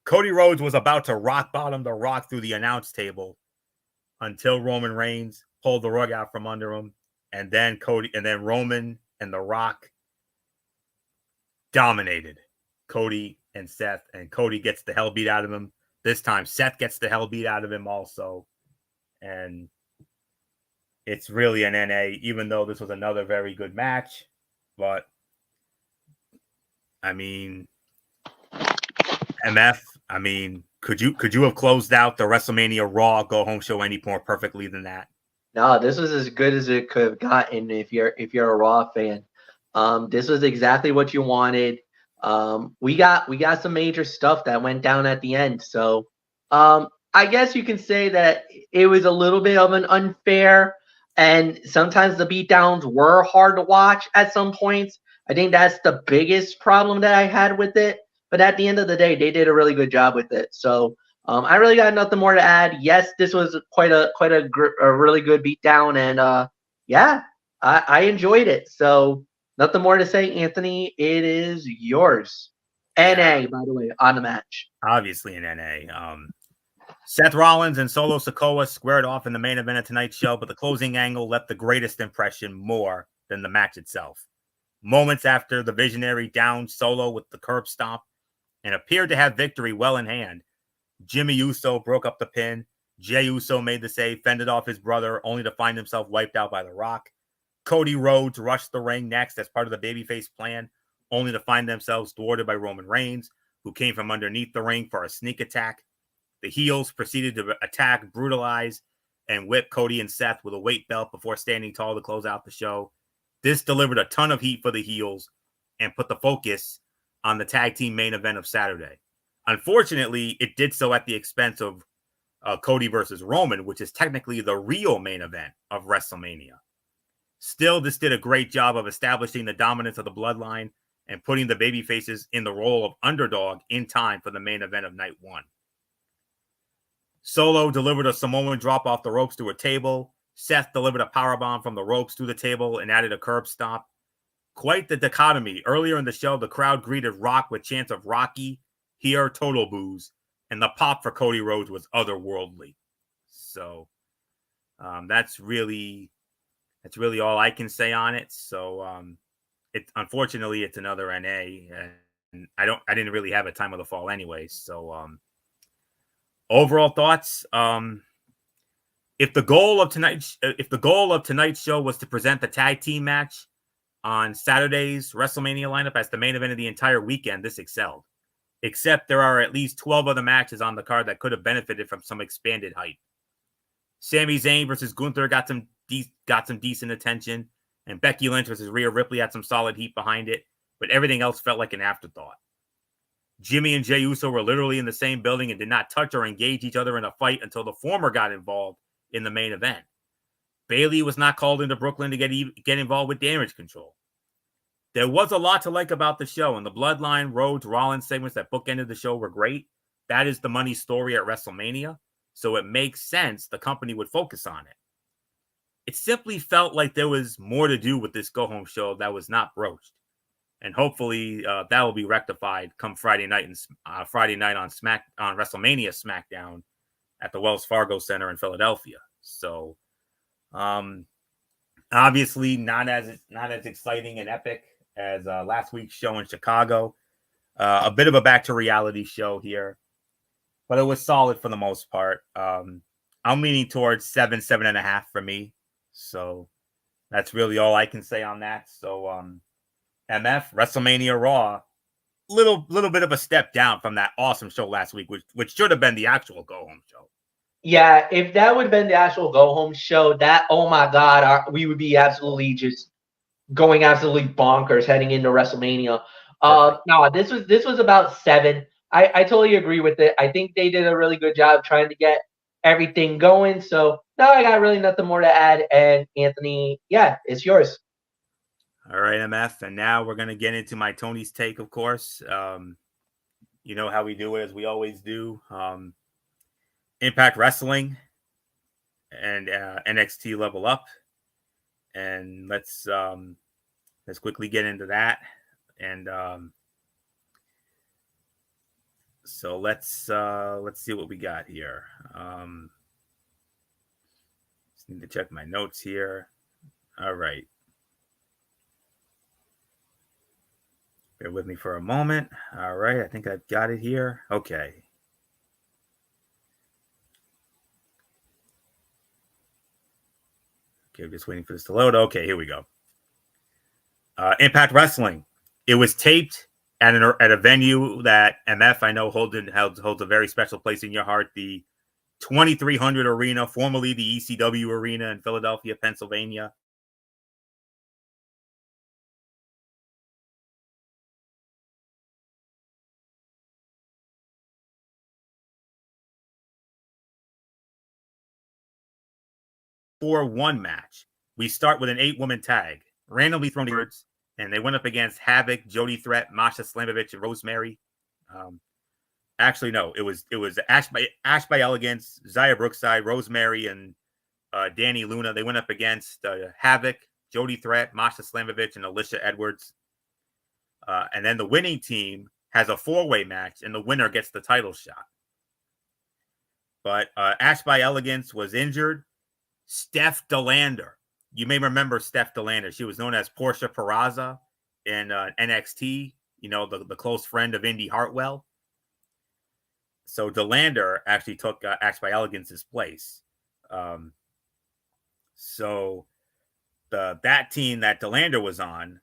Cody Rhodes was about to rock bottom The Rock through the announce table until Roman Reigns pulled the rug out from under him, and then Roman and The Rock dominated Cody and Seth, and Cody gets the hell beat out of him. This time, Seth gets the hell beat out of him also, and it's really an NA, even though this was another very good match. But MF, could you have closed out the WrestleMania Raw Go Home show any more perfectly than that? No, this was as good as it could have gotten if you're a Raw fan. This was exactly what you wanted. We got some major stuff that went down at the end. So I guess you can say that it was a little bit of an unfair, and sometimes the beatdowns were hard to watch at some points. I think that's the biggest problem that I had with it. But at the end of the day, they did a really good job with it. So I really got nothing more to add. Yes, this was quite a really good beatdown, and I enjoyed it. So nothing more to say, Anthony. It is yours. NA, by the way, on the match. Obviously an NA. Seth Rollins and Solo Sikoa squared off in the main event of tonight's show, but the closing angle left the greatest impression more than the match itself. Moments after the Visionary downed Solo with the curb stomp and appeared to have victory well in hand, Jimmy Uso broke up the pin. Jey Uso made the save, fended off his brother, only to find himself wiped out by The Rock. Cody Rhodes rushed the ring next as part of the babyface plan, only to find themselves thwarted by Roman Reigns, who came from underneath the ring for a sneak attack. The heels proceeded to attack, brutalize, and whip Cody and Seth with a weight belt before standing tall to close out the show. This delivered a ton of heat for the heels and put the focus on the tag team main event of Saturday. Unfortunately, it did so at the expense of Cody versus Roman, which is technically the real main event of WrestleMania. Still, this did a great job of establishing the dominance of the Bloodline and putting the babyfaces in the role of underdog in time for the main event of night one. Solo delivered a Samoan drop off the ropes to a table. Seth delivered a powerbomb from the ropes to the table and added a curb stomp. Quite the dichotomy. Earlier in the show, the crowd greeted Rock with chants of Rocky, here, total boos, and the pop for Cody Rhodes was otherworldly. So that's really all I can say on it. So unfortunately it's another NA, and I didn't really have a time of the fall anyway. So overall thoughts. If the goal of tonight's show was to present the tag team match on Saturday's WrestleMania lineup as the main event of the entire weekend, this excelled. Except there are at least 12 other matches on the card that could have benefited from some expanded hype. Sami Zayn versus Gunther got some decent attention, and Becky Lynch versus Rhea Ripley had some solid heat behind it, but everything else felt like an afterthought. Jimmy and Jey Uso were literally in the same building and did not touch or engage each other in a fight until the former got involved in the main event. Bayley was not called into Brooklyn to get involved with Damage Control. There was a lot to like about the show, and the Bloodline, Rhodes, Rollins segments that bookended the show were great. That is the money story at WrestleMania, so it makes sense the company would focus on it. It simply felt like there was more to do with this go-home show that was not broached, and hopefully that will be rectified come Friday night on WrestleMania SmackDown at the Wells Fargo Center in Philadelphia. So, obviously not as exciting and epic as last week's show in Chicago. A bit of a back to reality show here, but it was solid for the most part. I'm leaning towards 7.5 for me. So that's really all I can say on that. So MF WrestleMania Raw, little bit of a step down from that awesome show last week, which should have been the actual go home show. Yeah, if that would have been the actual go home show, that, oh my God, we would be absolutely just going absolutely bonkers heading into WrestleMania. No, this was about 7. I totally agree with it. I think they did a really good job trying to get everything going. So no, I got really nothing more to add. And Anthony, yeah, it's yours. All right, MF. And now we're gonna get into my Tony's take, of course. You know how we do it, as we always do. Impact Wrestling and NXT Level Up, and let's quickly get into that. And so let's see what we got here. Just need to check my notes here. All right, bear with me for a moment. All right, I think I've got it here. Okay. Okay, I'm just waiting for this to load. Okay, here we go. Impact Wrestling. It was taped at a venue that MF I know holds a very special place in your heart. The 2300 Arena, formerly the ECW Arena in Philadelphia, Pennsylvania. For one match, we start with an 8-woman tag, randomly thrown words, and they went up against Havoc, Jody Threat, Masha Slamovich, and Rosemary. Actually, no, it was Ash by Elegance, Xia Brookside, Rosemary, and Danny Luna. They went up against Havoc, Jody Threat, Masha Slamovich, and Alicia Edwards. And then the winning team has a 4-way match, and the winner gets the title shot. But Ash by Elegance was injured. Steph DeLander. You may remember Steph DeLander. She was known as Portia Peraza in NXT, you know, the close friend of Indy Hartwell. So DeLander actually took Ash by Elegance's place. So that team that DeLander was on,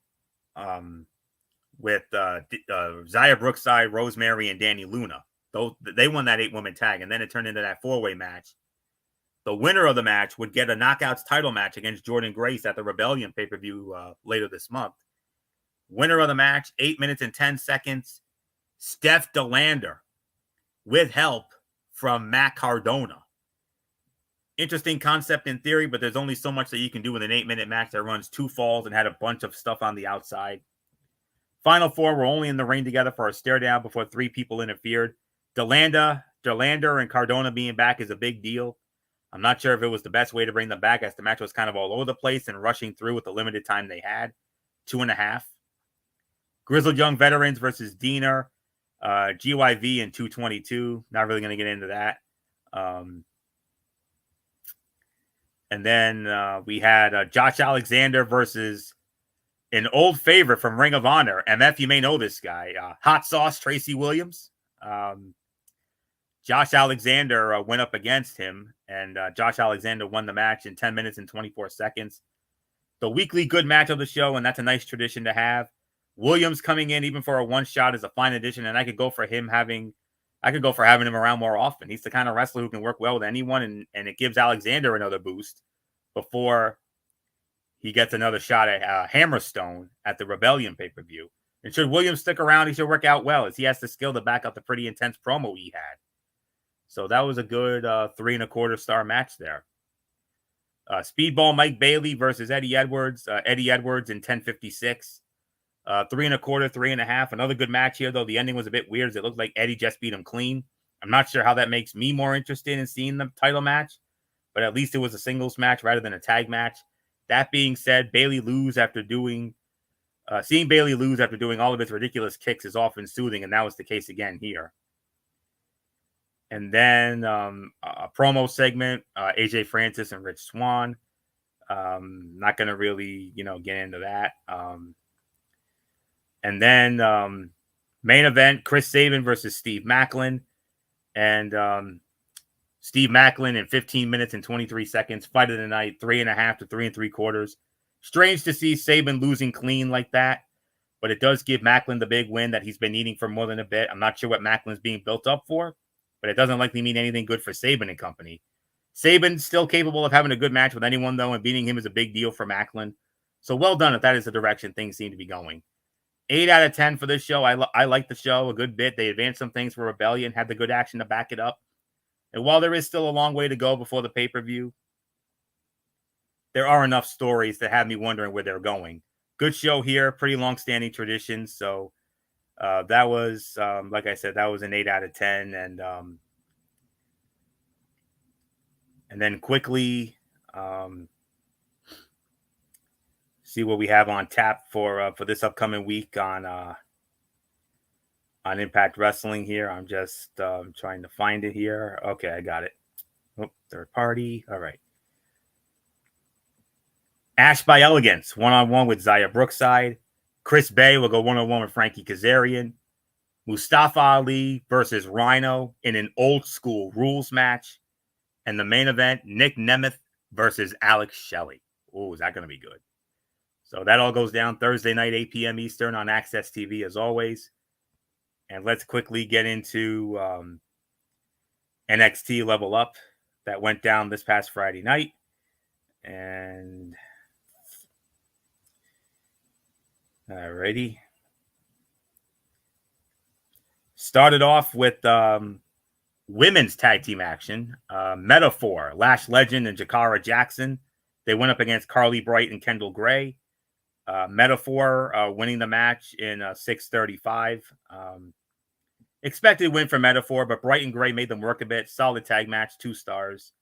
with Xia Brookside, Rosemary, and Danny Luna, they won that 8-woman tag, and then it turned into that 4-way match. The winner of the match would get a Knockouts title match against Jordan Grace at the Rebellion pay-per-view later this month. Winner of the match, 8 minutes and 10 seconds, Steph DeLander, with help from Matt Cardona. Interesting concept in theory, but there's only so much that you can do with an 8-minute match that runs 2 falls and had a bunch of stuff on the outside. Final 4 were only in the ring together for a stare down before 3 people interfered. DeLander and Cardona being back is a big deal. I'm not sure if it was the best way to bring them back, as the match was kind of all over the place and rushing through with the limited time they had. 2.5. Grizzled Young Veterans versus Diener, GYV and 222. Not really going to get into that. And then we had Josh Alexander versus an old favorite from Ring of Honor. MF, you may know this guy. Hot Sauce Tracy Williams. Josh Alexander went up against him, and Josh Alexander won the match in 10 minutes and 24 seconds. The weekly good match of the show, and that's a nice tradition to have. Williams coming in even for a one shot is a fine addition, and I could go for having him around more often. He's the kind of wrestler who can work well with anyone, and it gives Alexander another boost before he gets another shot at Hammerstone at the Rebellion pay-per-view. And should Williams stick around, he should work out well, as he has the skill to back up the pretty intense promo he had. So that was a good 3.25-star match there. Speedball Mike Bailey versus Eddie Edwards. Eddie Edwards in 10:56. 3 1/4, 3.5. Another good match here, though. The ending was a bit weird as it looked like Eddie just beat him clean. I'm not sure how that makes me more interested in seeing the title match, but at least it was a singles match rather than a tag match. That being said, Bayley lose after doing seeing Bayley lose after doing all of his ridiculous kicks is often soothing, and that was the case again here. And then a promo segment, AJ Francis and Rich Swann. Not going to really, get into that. And then main event, Chris Sabin versus Steve Maclin. And Steve Maclin in 15 minutes and 23 seconds, fight of the night, 3.5 to 3 3/4. Strange to see Sabin losing clean like that, but it does give Maclin the big win that he's been needing for more than a bit. I'm not sure what Macklin's being built up for, but it doesn't likely mean anything good for Sabin and company. Sabin's still capable of having a good match with anyone, though, and beating him is a big deal for Maclin. So well done if that is the direction things seem to be going. 8 out of 10 for this show. I like the show a good bit. They advanced some things for Rebellion, had the good action to back it up. And while there is still a long way to go before the pay-per-view, there are enough stories that have me wondering where they're going. Good show here, pretty long-standing tradition. So that was, like I said, that was an 8 out of 10. And then quickly see what we have on tap for this upcoming week on Impact Wrestling here. I'm just trying to find it here. Okay, I got it. Oh, third party. All right. Ash by Elegance, 1-on-1 with Zaya Brookside. Chris Bay will go 1-on-1 with Frankie Kazarian. Mustafa Ali versus Rhino in an old school rules match. And the main event, Nick Nemeth versus Alex Shelley. Oh, is that going to be good? So that all goes down Thursday night, 8 p.m. Eastern on Access TV as always. And let's quickly get into NXT Level Up that went down this past Friday night. And alrighty. Started off with women's tag team action. Metaphor, Lash Legend, and Jakara Jackson. They went up against Carly Bright and Kendall Gray. Metaphor winning the match in 6:35. Expected win for Metaphor, but Bright and Gray made them work a bit. Solid tag match, 2 stars.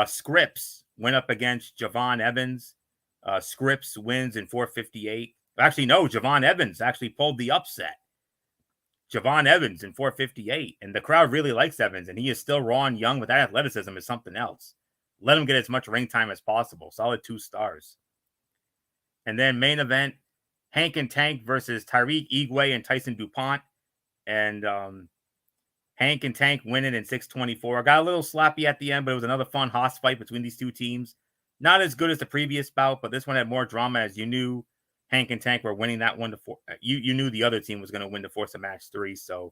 Scripps went up against Javon Evans. Scripps wins in 4:58. Actually, no, Javon Evans actually pulled the upset. Javon Evans in 4:58. And the crowd really likes Evans, and he is still raw and young, but that athleticism is something else. Let him get as much ring time as possible. Solid 2 stars. And then main event, Hank and Tank versus Tyreek Igwe and Tyson DuPont. And Hank and Tank winning in 6:24. Got a little sloppy at the end, but it was another fun hoss fight between these two teams. Not as good as the previous bout, but this one had more drama, as you knew Hank and Tank were winning that one. You knew the other team was going to win to force a match 3. So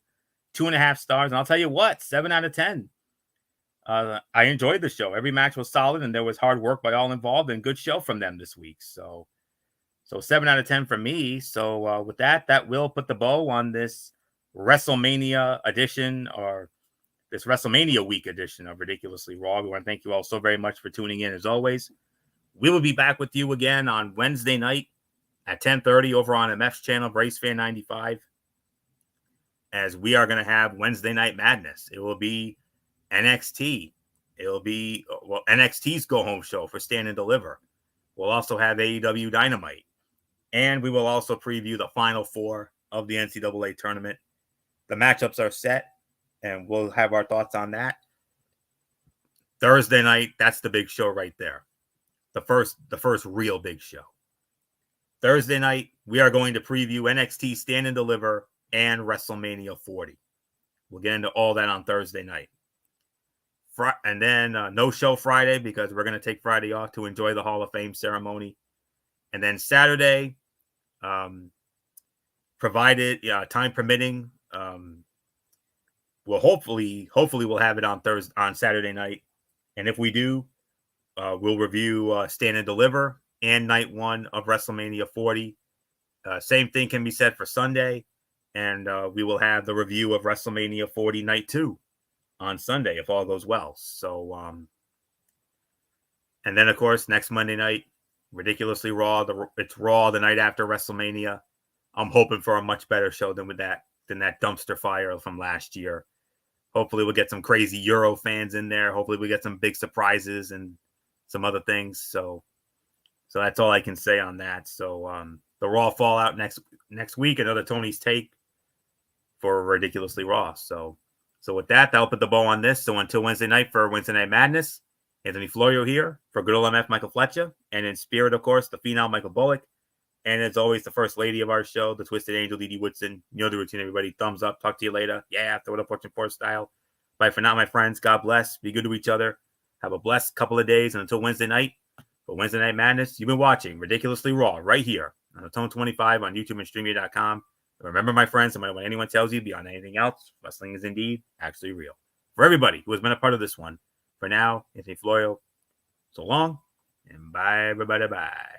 2.5 stars. And I'll tell you what, 7 out of 10. I enjoyed the show. Every match was solid, and there was hard work by all involved, and good show from them this week. So 7 out of 10 from me. So with that will put the bow on this WrestleMania edition, or this WrestleMania week edition of Ridiculously Raw. We want to thank you all so very much for tuning in. As always, we will be back with you again on Wednesday night at 10:30 over on MF's channel, Brace Fan 95, as we are going to have Wednesday Night Madness. It will be NXT. It will be NXT's go home show for Stand and Deliver. We'll also have AEW Dynamite, and we will also preview the Final 4 of the NCAA tournament. The matchups are set, and we'll have our thoughts on that. Thursday night, that's the big show right there. The first real big show. Thursday night, we are going to preview NXT Stand and Deliver and WrestleMania 40. We'll get into all that on Thursday night. And then no show Friday, because we're going to take Friday off to enjoy the Hall of Fame ceremony. And then Saturday, provided time permitting, we'll hopefully we'll have it on Saturday night. And if we do, we'll review Stand and Deliver and night 1 of WrestleMania 40. Same thing can be said for Sunday. And we will have the review of WrestleMania 40 night 2 on Sunday, if all goes well. So, and then of course, next Monday night, Ridiculously Raw. It's Raw the night after WrestleMania. I'm hoping for a much better show than that dumpster fire from last year. Hopefully we'll get some crazy Euro fans in there. Hopefully we get some big surprises and some other things. So that's all I can say on that. So the Raw Fallout next week, another Tony's Take for Ridiculously Raw. So with that'll put the bow on this. So until Wednesday night for Wednesday Night Madness, Anthony Florio here for good old MF Michael Fletcher, and in spirit, of course, the phenom Michael Bullock, and as always, the first lady of our show, the Twisted Angel, Dee Dee Woodson. You know the routine, everybody. Thumbs up. Talk to you later. Yeah, throw it up, watching Force style. Bye for now, my friends. God bless. Be good to each other. Have a blessed couple of days, and until Wednesday night, for Wednesday Night Madness, you've been watching Ridiculously Raw right here on the Tone 25 on YouTube and StreamYard.com. Remember, my friends, no matter what anyone tells you beyond anything else, wrestling is indeed actually real. For everybody who has been a part of this one, for now, Anthony Florio, so long, and bye, everybody, bye.